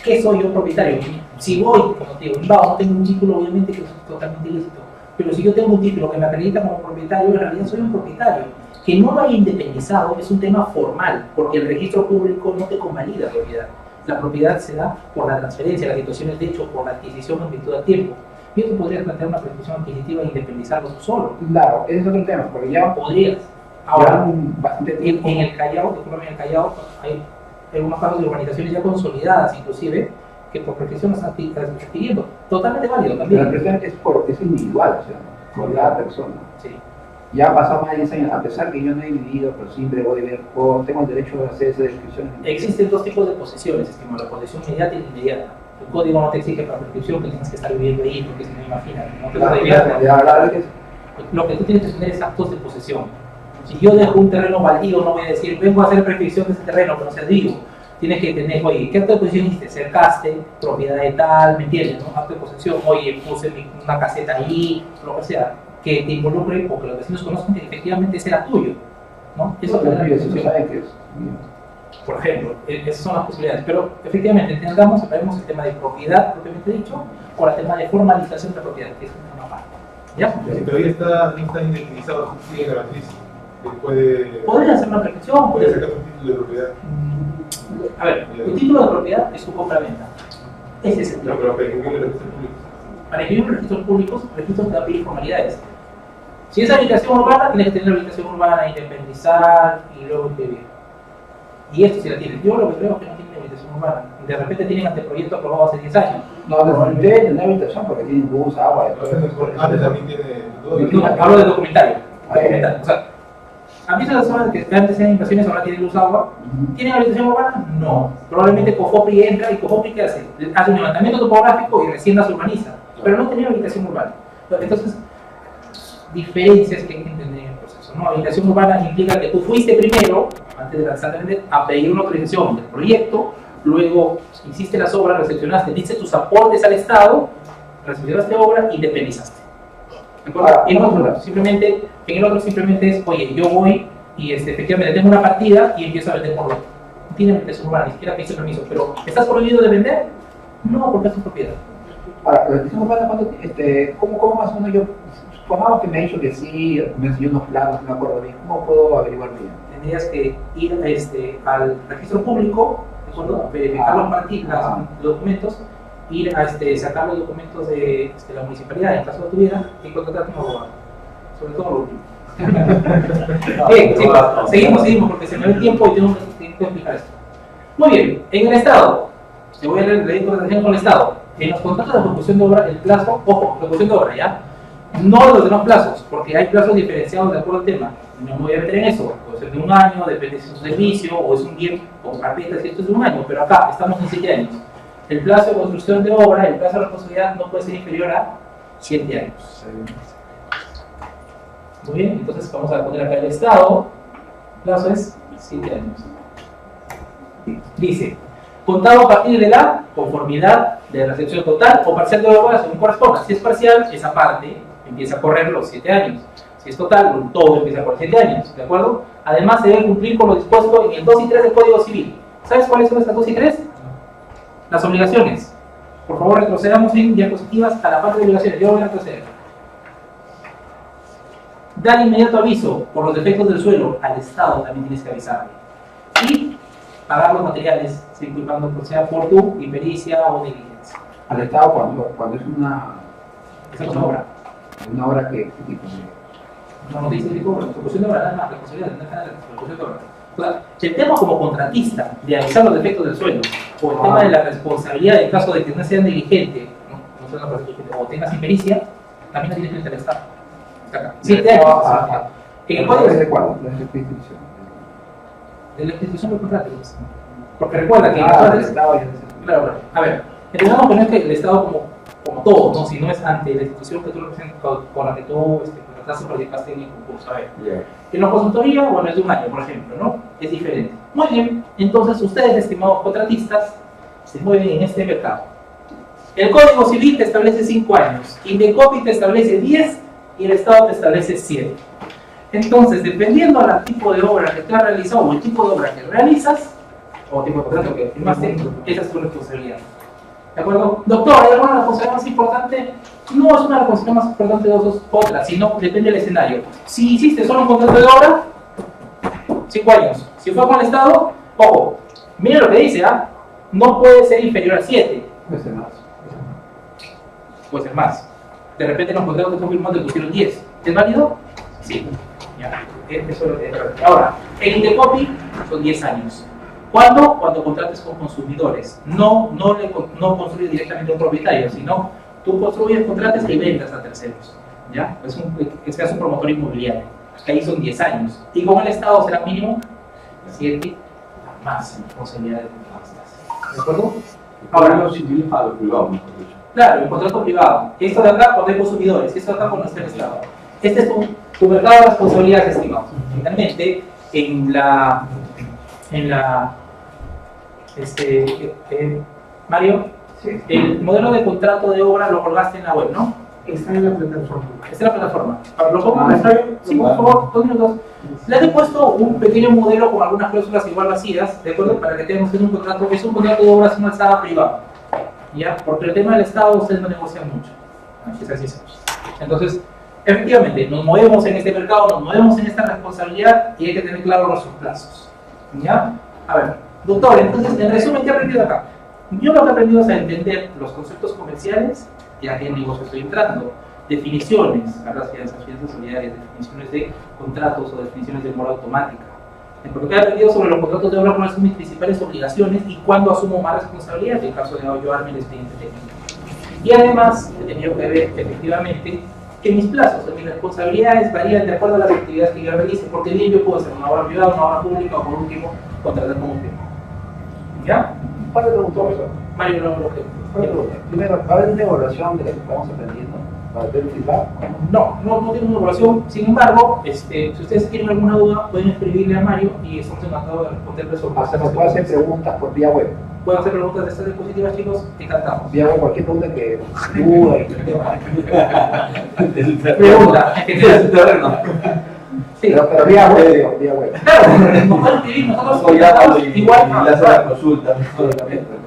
qué soy yo propietario. Si voy, como te digo, no tengo un título, obviamente que es totalmente ilícito. Pero si yo tengo un título que me acredita como propietario, en realidad soy un propietario. Que no lo haya independizado es un tema formal, porque el registro público no te convalida la propiedad. La propiedad se da por la transferencia, las situaciones de hecho, por la adquisición en virtud del tiempo. Y tú podrías plantear una prescripción adquisitiva e independizarlo tú solo. Claro, ese es otro tema, porque ya Podrías. Ahora, bastante tiempo. en el Callao, hay algunos casos de urbanizaciones ya consolidadas, inclusive, que por prescripción están adquiriendo. Totalmente válido La también. presión es individual, o sea, por cada persona. Sí. Ya ha pasado más de 10 años, a pesar que yo no he vivido, pero siempre voy a ver, tengo el derecho de hacer esa descripción. Existen dos tipos de posesiones, estimado, la posesión inmediata y la inmediata. El código no te exige para prescripción que tienes que estar viviendo ahí, porque si no, imagínate, no te vas a vivir. Lo que tú tienes que tener es actos de posesión. Si yo dejo un terreno baldío, no voy a decir, vengo a hacer prescripción de ese terreno, pero no sea vivo. Tienes que tener, oye, ¿qué acto de posesión hiciste? Cercaste, propiedad de tal, ¿me entiendes? ¿No? Acto de posesión, oye, puse una caseta ahí, lo que sea, que te involucre o que los vecinos conozcan que efectivamente ese era tuyo, ¿no? Eso es la posesión. saben que es. Por ejemplo, esas son las posibilidades, pero efectivamente separemos el tema de propiedad propiamente dicho con el tema de formalización de propiedad, que es un tema aparte. ¿Ya? Si todavía no está indemnizado, sigue en la matriz. Podría hacer una prescripción, puede sacar un título de propiedad. A ver, el título de propiedad es tu compra-venta. Ese es el No, título. pero para inscribir los registros públicos. Para inscribir en registros públicos, registros te va a pedir formalidades. Si es habilitación urbana, tienes que tener la habilitación urbana, independizar y luego inscribir. Y esto sí la tienen. Yo lo que creo es que no tienen habilitación urbana. De repente tienen anteproyecto aprobado hace 10 años. No, debe tener habitación porque tienen luz, agua, y todo eso. Antes también tiene todo. No, hablo de documentario. O sea, ¿han visto las zonas que antes eran invasiones, ahora tienen luz, agua? ¿Tienen habilitación urbana? No. Probablemente Cofopri entra y Cofopri ¿qué hace? Hace un levantamiento topográfico y recién las urbaniza. Pero no tenía habilitación urbana. Entonces, diferencias que hay que entender en el proceso, ¿no? Habilitación urbana implica que tú fuiste primero, antes de lanzar a pedir una autorización del proyecto, luego hiciste las obras, recepcionaste, diste tus aportes al Estado, recepcionaste obra y independizaste. En el otro simplemente es, oye, yo voy y efectivamente tengo una partida y empiezo a vender por otro. No tiene habilitación urbana, ni siquiera pediste permiso, pero ¿estás prohibido de vender? No, porque es tu propiedad. Ahora, la habilitación urbana, ¿cómo más o menos yo? Supongamos que me ha dicho que sí, me enseñó unos planos, no me acuerdo bien. ¿Cómo puedo averiguar bien? Tendrías que ir al registro público, ¿de acuerdo? Verificar los documentos, ir a sacar los documentos de la municipalidad, en caso de tuviera, y contratar a un abogado. Sobre todo lo último. Bien, sí, seguimos, porque se me ve el tiempo y tengo que explicar esto. Muy bien, en el Estado, te voy a leer la relación con el Estado. En los contratos de ejecución de obra, el plazo, ojo, ejecución de obra, ¿ya? No los demás plazos, porque hay plazos diferenciados de acuerdo al tema. No me voy a meter en eso, puede ser de un año, depende si es un servicio o es un bien con carpetas, y esto es de un año, pero acá estamos en 7 años. El plazo de construcción de obra, el plazo de responsabilidad no puede ser inferior a 7 años. Muy bien, entonces vamos a poner acá el Estado, el plazo es 7 años. Dice, contado a partir de la conformidad de recepción total o parcial de obra según corresponda. Si es parcial, esa parte empieza a correr los 7 años. Si es total, todo empieza por 7 años, ¿de acuerdo? Además, se debe cumplir con lo dispuesto en el 2 y 3 del Código Civil. ¿Sabes cuáles son estas 2 y 3? Las obligaciones. Por favor, retrocedamos en diapositivas a la parte de obligaciones. Yo voy a retroceder. Dar inmediato aviso por los defectos del suelo al Estado, también tienes que avisarle. Y pagar los materiales, siempre y cuando sea por tu impericia o negligencia. Al Estado cuando es una obra. Una obra que tipo No dice el tipo de ejecución de obra, nada más, responsabilidad de la ejecución de obra. O sea, el tema como contratista de avisar los defectos del suelo, o el tema de la responsabilidad en caso de que no sea negligente, no sea una persona negligente, o tengas impericia, también la tienes que el Estado. Está acá. 7 años. En el código ¿de cuál? ¿De la institución? De la institución del contrato. Porque recuerda que del Estado ya claro, a ver, entendamos que no es que el Estado como todo, ¿no? Si no es ante la institución que tú representas, con la que tú contrataste o participaste en el concurso. A ver, en la consultoría, bueno, es de 1 año, por ejemplo, ¿no? Es diferente. Muy bien, entonces ustedes, estimados contratistas, se mueven en este mercado. El Código Civil te establece 5 años, Indecopi te establece 10 y el Estado te establece 7. Entonces, dependiendo del tipo de obra que tú has realizado o el tipo de obra que realizas, o tipo de contrato que firmaste, esa es tu responsabilidad. ¿De acuerdo? Doctor, ¿hay alguna responsabilidad más importante? No es una responsabilidad más importante de otras, sino depende del escenario. Si hiciste solo un contrato de obra, 5 años. Si fue con el Estado, ojo, mira lo que dice, ¿ah? No puede ser inferior a 7. puede ser más. Puede ser más. De repente en los contratos que están firmando te pusieron 10. ¿Es válido? Sí. Ya. Eso es lo que... Ahora, el Indecopi son 10 años. ¿Cuándo? Cuando contrates con consumidores. No construyes directamente a un propietario, sino tú construyes, contrates y vendas a terceros. ¿Ya? Que seas un promotor inmobiliario. Ahí son 10 años. Y con el Estado será mínimo 7 más responsabilidades de contratistas. ¿De acuerdo? Ahora los civiles para los privados, mejor dicho. Claro, el contrato privado. Esto de acá cuando hay consumidores, esto de acá cuando está el Estado. Este es tu mercado de responsabilidades, estimados. Finalmente, Mario, Sí. el modelo de contrato de obra lo colgaste en la web, ¿no? Está en la plataforma. Está en la plataforma. Ahora, ¿lo pongo? Sí, por favor, 2 minutos. Les he puesto un pequeño modelo con algunas cláusulas igual vacías, ¿de acuerdo? Para que tengan ustedes un contrato. Es un contrato de obra sin alzada privada. ¿Ya? Porque el tema del Estado ustedes no negocian mucho. Así es. Entonces, efectivamente, nos movemos en este mercado, nos movemos en esta responsabilidad y hay que tener claros nuestros plazos. ¿Ya? A ver, doctor, entonces, en resumen, ¿qué he aprendido acá? Yo lo que he aprendido es a entender los conceptos comerciales y a qué negocio estoy entrando. Definiciones, cargas, fianzas solidarias, definiciones de contratos o definiciones de mora automática. Lo que he aprendido sobre los contratos de obra, cuáles son mis principales obligaciones y cuándo asumo más responsabilidad en el caso de yo darme el expediente técnico. Y además, he tenido que ver efectivamente que mis plazos, mis responsabilidades varían de acuerdo a las actividades que yo realice, porque bien yo puedo hacer una obra privada, una obra pública o por último, contratar como firma. ¿Ya? ¿Cuál es el doctor? Mario, no lo que. Primero, ¿va a haber una evaluación de lo que estamos aprendiendo? ¿Para ver el feedback? No tiene una evaluación. Sin embargo, si ustedes tienen alguna duda, pueden escribirle a Mario y estamos encantados de responderles sobre ¿Se nos puede hacer preguntas por vía web? Pueden hacer preguntas de estas diapositivas, chicos, encantamos. Vía web, cualquier pregunta que duda y Pregunta, en general. Sí. Pero vía web, vía web. Claro, nos pueden escribir, nosotros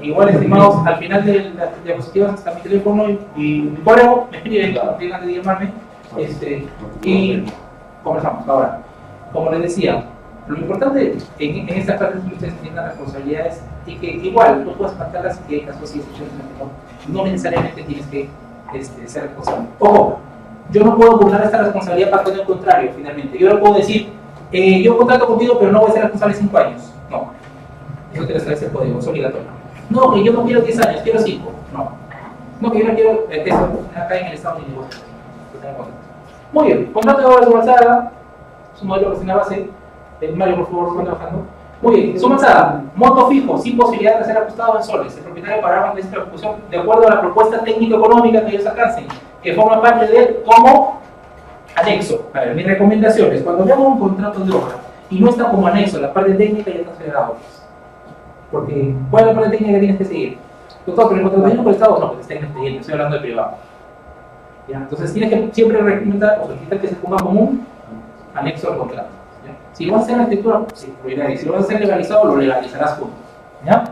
igual, estimados, al final de las diapositivas está mi teléfono y mi correo, me escriben, tengan de llamarme, y conversamos. Ahora, como les decía, lo importante en esta parte es que ustedes tengan responsabilidades y que igual no puedes marcarlas y que hay casos y excepciones en no necesariamente tienes que ser responsable. Ojo, yo no puedo burlar esta responsabilidad para todo el contrario, finalmente. Yo no puedo decir, yo contrato contigo, pero no voy a ser responsable 5 años. No, eso te lo establece el código, es obligatorio. No, que yo no quiero 10 años, quiero 5. No, que yo no quiero eso, acá en el Estado ni negocio. Muy bien, contrato de obra subasada, es un modelo que está en la base. Mario, por favor, sigan trabajando. Muy bien, suma alzada, monto fijo, sin posibilidad de ser ajustado en soles. El propietario pagará con esta ejecución de acuerdo a la propuesta técnico-económica que ellos alcancen, que forma parte de él como anexo. A ver, mis recomendaciones, cuando veamos un contrato de obra y no está como anexo la parte técnica, ya está acelerado. Porque, ¿cuál es la parte técnica que tienes que seguir? Doctor, pero el contrato por el Estado no, porque está en el expediente, estoy hablando de privado. ¿Ya? Entonces tienes que siempre recomendar o solicitar que se ponga como un anexo al contrato. ¿Ya? Si lo vas a hacer en la escritura, sí, si lo vas a hacer legalizado, lo legalizarás juntos. ¿Ya?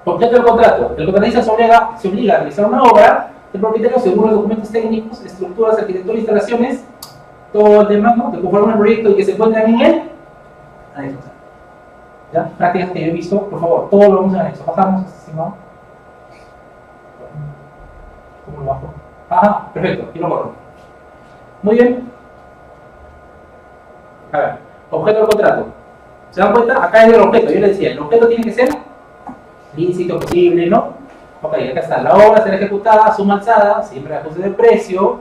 Objeto del contrato. El contratista se obliga a realizar una obra, el propietario según los documentos técnicos, estructuras, arquitectura, instalaciones, todo el tema, ¿no? Que conforman el proyecto y que se encuentran en él, anexo. ¿Ya? Prácticas que yo he visto, por favor, todo lo vamos en anexo. Bajamos, estimado. ¿Cómo lo bajo? Ajá, perfecto, y lo borro. Muy bien. A ver, objeto del contrato. ¿Se dan cuenta? Acá es el objeto, yo les decía, el objeto tiene que ser lícito, posible, ¿no? Ok, acá está, la obra será ejecutada, suma alzada, siempre ajuste de precio,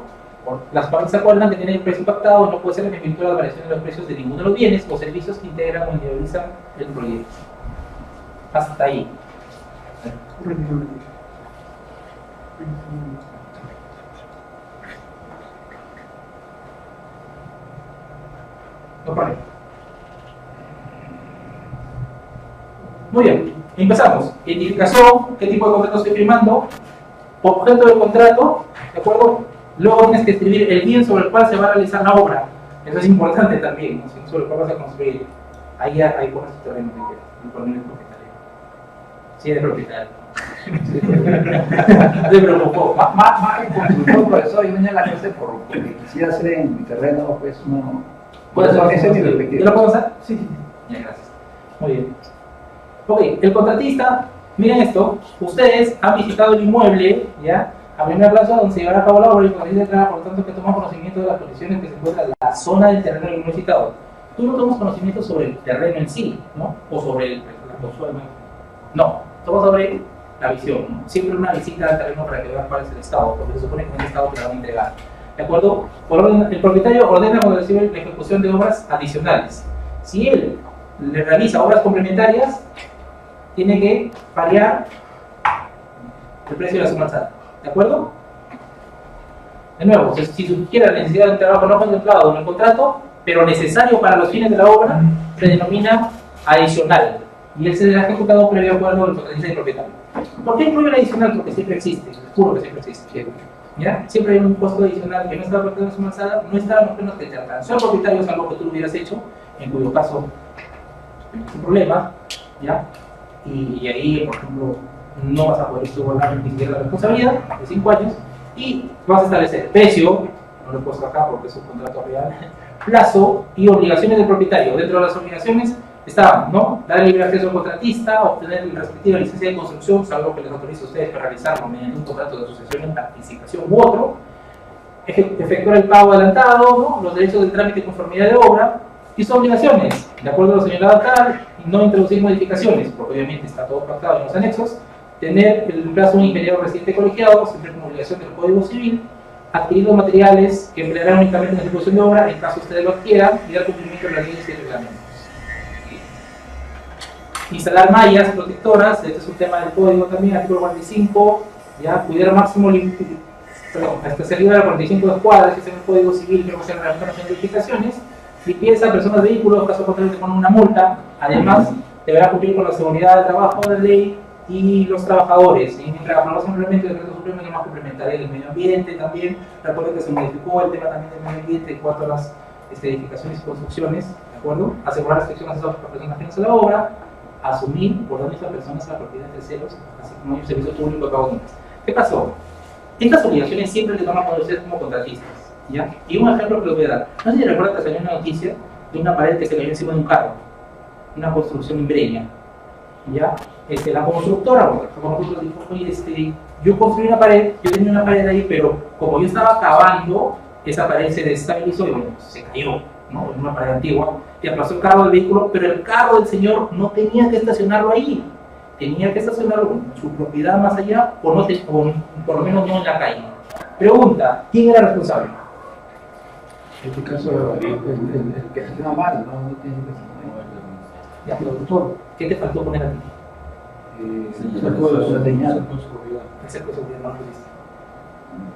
las partes se acuerdan que tienen el precio pactado, no puede ser en virtud de la variación de los precios de ninguno de los bienes o servicios que integran o individualizan el proyecto. Hasta ahí. No pare. Muy bien, empezamos. Identificación, qué tipo de contrato estoy firmando, objeto del contrato, ¿de acuerdo? Luego tienes que escribir el bien sobre el cual se va a realizar la obra. Eso es importante también, ¿no? Sobre el cual vas a construir. Ahí pones tu terreno, y poner el propietario. Sí, eres propietario. No te preocupó. Más que constructor, profesor, yo venía a la clase porque quisiera hacer en mi terreno, pues no. ¿Puedes hacer? Esa es mi perspectiva. ¿Yo lo puedo hacer? Sí. Ya, gracias. Muy bien. Ok, el contratista, miren esto, ustedes han visitado el inmueble, ¿ya? A primer plazo donde se llevará a cabo la obra y el contratista declara, por lo tanto, que toma conocimiento de las condiciones que se encuentra en la zona del terreno del inmueble citado. Tú no tomas conocimiento sobre el terreno en sí, ¿no? O sobre la consuelo. No, tomas sobre la visión, ¿no? Siempre una visita al terreno para que veas cuál es el estado, porque se supone que en el estado te la van a entregar. ¿De acuerdo? Por orden, el propietario ordena cuando recibe la ejecución de obras adicionales. Si él le realiza obras complementarias, tiene que variar el precio de la suma alzada. ¿De acuerdo? De nuevo, si surgiera la necesidad de un trabajo no contemplado en el contrato, pero necesario para los fines de la obra, se denomina adicional. Y él será ejecutado previo acuerdo del contratista y propietario. ¿Por qué incluye el adicional? Porque siempre existe, les juro que siempre existe. ¿Ya? Siempre hay un costo adicional que no está partido de la suma alzada, no está en los plenos que te alcanzó el propietario, es algo que tú lo hubieras hecho, en cuyo caso es un problema, ¿ya? Y ahí, por ejemplo, no vas a poder subordinar ni siquiera la responsabilidad de 5 años y vas a establecer precio, no lo he puesto acá porque es un contrato real, plazo y obligaciones del propietario. Dentro de las obligaciones estaban, ¿no? Dar el libre acceso al contratista, obtener la respectiva licencia de construcción, salvo que les autorice a ustedes para realizarlo mediante un contrato de asociación en participación u otro, efectuar el pago adelantado, ¿no? Los derechos del trámite y conformidad de obra y sus obligaciones, de acuerdo a lo señalado acá, no introducir modificaciones, porque obviamente está todo pactado en los anexos, tener el plazo de un ingeniero residente colegiado, siempre como obligación del Código Civil, adquirir los materiales que emplearán únicamente en la ejecución de obra, en caso ustedes lo adquieran, y dar cumplimiento a las leyes y reglamentos. Instalar mallas protectoras, este es un tema del código también, artículo 45, ya, cuidar máximo, hasta se arriba de 45 escuadras, que es en el Código Civil, que va a ser realizar identificaciones, limpieza, personas, vehículos, caso contrario te ponen una multa, además deberá cumplir con la seguridad del trabajo de la ley y los trabajadores, y mientras aprobamos simplemente el decreto supremo y más complementaria del medio ambiente también, recuerden que se modificó el tema también del medio ambiente en cuanto a las edificaciones y construcciones, ¿de acuerdo? Asegurar restricciones a personas ajenas a la obra, asumir por daños a personas a la propiedad de terceros, así como un servicio público a cabo de otras. ¿Qué pasó? Estas obligaciones siempre les van a conocer como contratistas, ¿ya? Y un ejemplo que les voy a dar. No sé si recuerdan que salió una noticia de una pared que se cayó encima de un carro, una construcción en Breña, ¿ya? La constructora, como nosotros dijimos, oye, yo construí una pared, yo tenía una pared ahí, pero como yo estaba cavando, esa pared se desestabilizó y bueno, se cayó, ¿no? En una pared antigua, y aplastó el carro del vehículo, pero el carro del señor no tenía que estacionarlo ahí, tenía que estacionarlo en su propiedad más allá, o por lo menos no en la calle. Pregunta, ¿quién era responsable? En este caso, el que estaciona mal, no tiene que estacionar. Ya, pero doctor, ¿qué te faltó poner aquí? El cerco de seguridad. El cerco de seguridad no lo hiciste.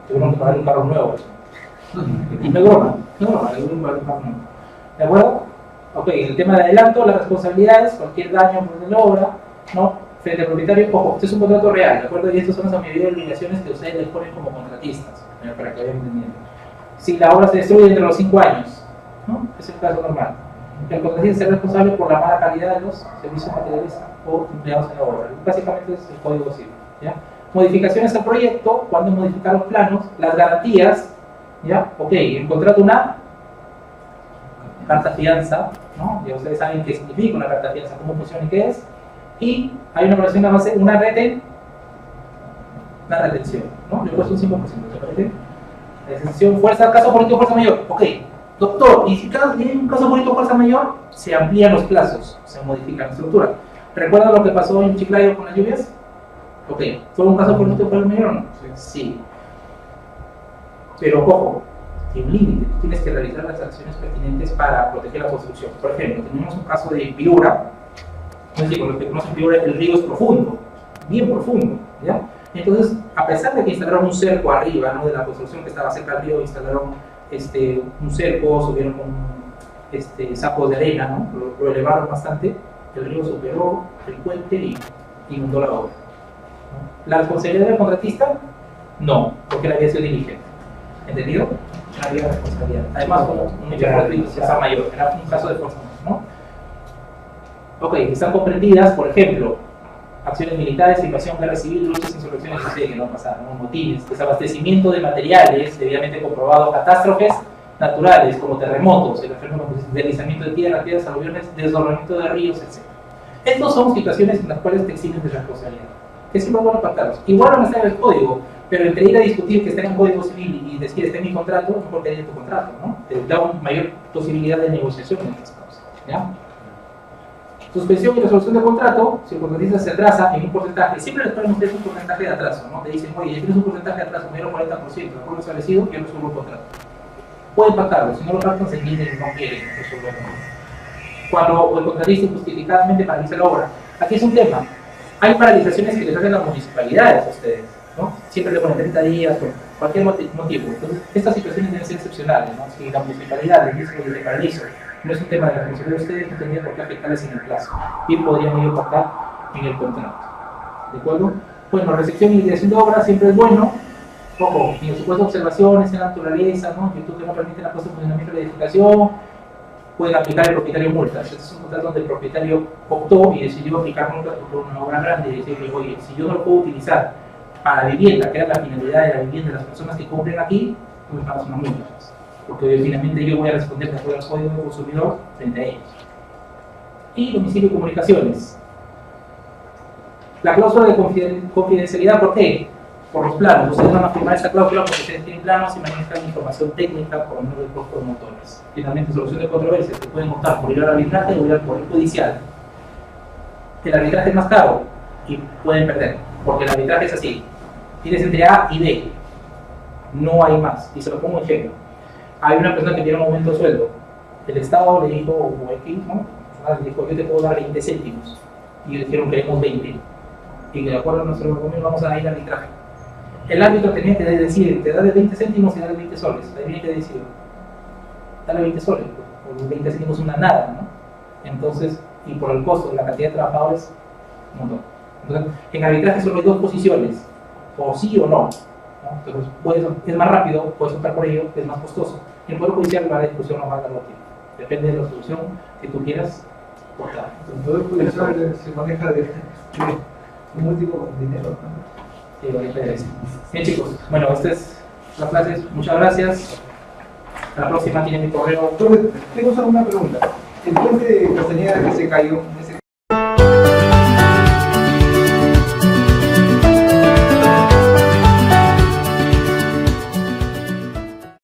Tuvieron que pagar un carro nuevo. Y no es broma, tuvieron que pagar un carro nuevo. ¿De acuerdo? Ok, el tema de adelanto, las responsabilidades, cualquier daño por la obra, ¿no? Frente al propietario, ojo, este es un contrato real, ¿de acuerdo? Y estas son las medidas de obligaciones que ustedes les ponen como contratistas, para que vayan entendiendo. Si la obra se destruye entre los 5 años, ¿no? Es el caso normal. El contratista es responsable por la mala calidad de los servicios materiales o empleados en la obra. Básicamente es el código civil, ¿ya? Modificaciones al proyecto, cuando modificar los planos, las garantías, ¿ya? Ok, el contrato una carta fianza, ¿no? Ya ustedes saben qué significa una carta fianza, cómo funciona y qué es. Y hay una operación a base, una retención, ¿no? Le cuesta un 5%, ¿te parece? Retención, fuerza, caso político, fuerza mayor. Ok, doctor, y si tiene un caso político, fuerza mayor, se amplían los plazos, se modifica la estructura. ¿Recuerdan lo que pasó en Chiclayo con las lluvias? Ok, ¿fue un caso político, fuerza mayor o no? Sí. Pero ojo, hay un límite, tú tienes que realizar las acciones pertinentes para proteger la construcción. Por ejemplo, tenemos un caso de Piura. No sé si con los que conocen Piura, el río es profundo, bien profundo, ¿ya? Entonces, a pesar de que instalaron un cerco arriba, ¿no? De la construcción que estaba cerca del río, instalaron un cerco, subieron con sacos de arena, ¿no? Lo elevaron bastante, el río superó el puente y inundó la obra, ¿no? ¿La responsabilidad del contratista? No, porque él había sido diligente. ¿Entendido? No había responsabilidad. Además, como un hecho de fuerza mayor, era un caso de fuerza mayor, ¿no? Ok, están comprendidas, por ejemplo, acciones militares, invasión, guerra civil, luchas, insurrecciones, que no pasaron, ¿no? Motines, desabastecimiento de materiales debidamente comprobado, catástrofes naturales como terremotos, el deslizamiento de tierra, piedras aluviones, desbordamiento de ríos, etc. Estas son situaciones en las cuales te exigen de responsabilidad. Que siempre van a pactarlos. Igual van a estar en el código, pero entre ir a discutir que está en el código civil y decir está en mi contrato, mejor que haya en tu contrato, ¿no? Te da una mayor posibilidad de negociación en estas cosas, ¿ya? Suspensión y resolución de contrato, si el contratista se atrasa en un porcentaje, siempre les ponen ustedes un porcentaje de atraso, ¿no? Te dicen, oye, ya tienes un porcentaje de atraso mayor al 40%, de acuerdo establecido, yo resuelvo el contrato. Pueden pactarlo, si no lo pactan se entienden y no quieren resolverlo. Cuando el contratista injustificadamente paraliza la obra, aquí es un tema. Hay paralizaciones que les hacen las municipalidades a ustedes, ¿no? Siempre le ponen 30 días, por cualquier motivo. Entonces, estas situaciones deben ser excepcionales, ¿no? Si la municipalidad les dice que les paralizo, no es un tema de la responsabilidad de ustedes, no tendría por qué afectarles en el plazo. Y podrían ello pactar en el contrato. ¿De acuerdo? Bueno, recepción y liquidación de obras siempre es bueno. Ojo, en el supuesto de observaciones en la naturaleza, ¿no? En virtud que no permiten la puesta en funcionamiento de la edificación, pueden aplicar el propietario multas. Este es un contrato donde el propietario optó y decidió aplicar multas por una obra grande y decirle, oye, si yo no lo puedo utilizar para la vivienda, que era la finalidad de la vivienda de las personas que cumplen aquí, pues me pagas una multa. Porque finalmente yo voy a responder de acuerdo al código del consumidor frente a ellos. Y domicilio y comunicaciones. La cláusula de confidencialidad, ¿por qué? Por los planos. Ustedes van a firmar esta cláusula porque ustedes tienen planos y manejan información técnica por medio de los promotores. Finalmente, solución de controversias que pueden optar por ir al arbitraje o ir al poder judicial. El arbitraje es más caro y pueden perder, porque el arbitraje es así. Tienes entre A y B. No hay más. Y se lo pongo en ejemplo. Hay una persona que tiene un aumento de sueldo. El Estado le dijo, o X, ¿no? Le dijo, yo te puedo dar 20 céntimos. Y ellos dijeron, queremos 20. Y de acuerdo a nuestro documento vamos a ir al arbitraje. El árbitro tenía que decir, te da de 20 céntimos y da de 20 soles. Tenía que decir, dale 20 soles, porque los 20 céntimos es una nada, ¿no? Entonces, y por el costo de la cantidad de trabajadores, un montón. Entonces, en arbitraje solo hay dos posiciones, o sí o no. Entonces, es más rápido, puedes optar por ello, es más costoso. En el Poder Judicial la discusión no va a dar tiempo. Depende de la solución que tú quieras optar. El Poder Judicial se maneja de un último dinero, ¿no? Sí, lo que bien, chicos, bueno, esta es la clase. Muchas gracias. La próxima tiene mi correo. Tengo solo una pregunta. El puente de Castañeda que se cayó, en ese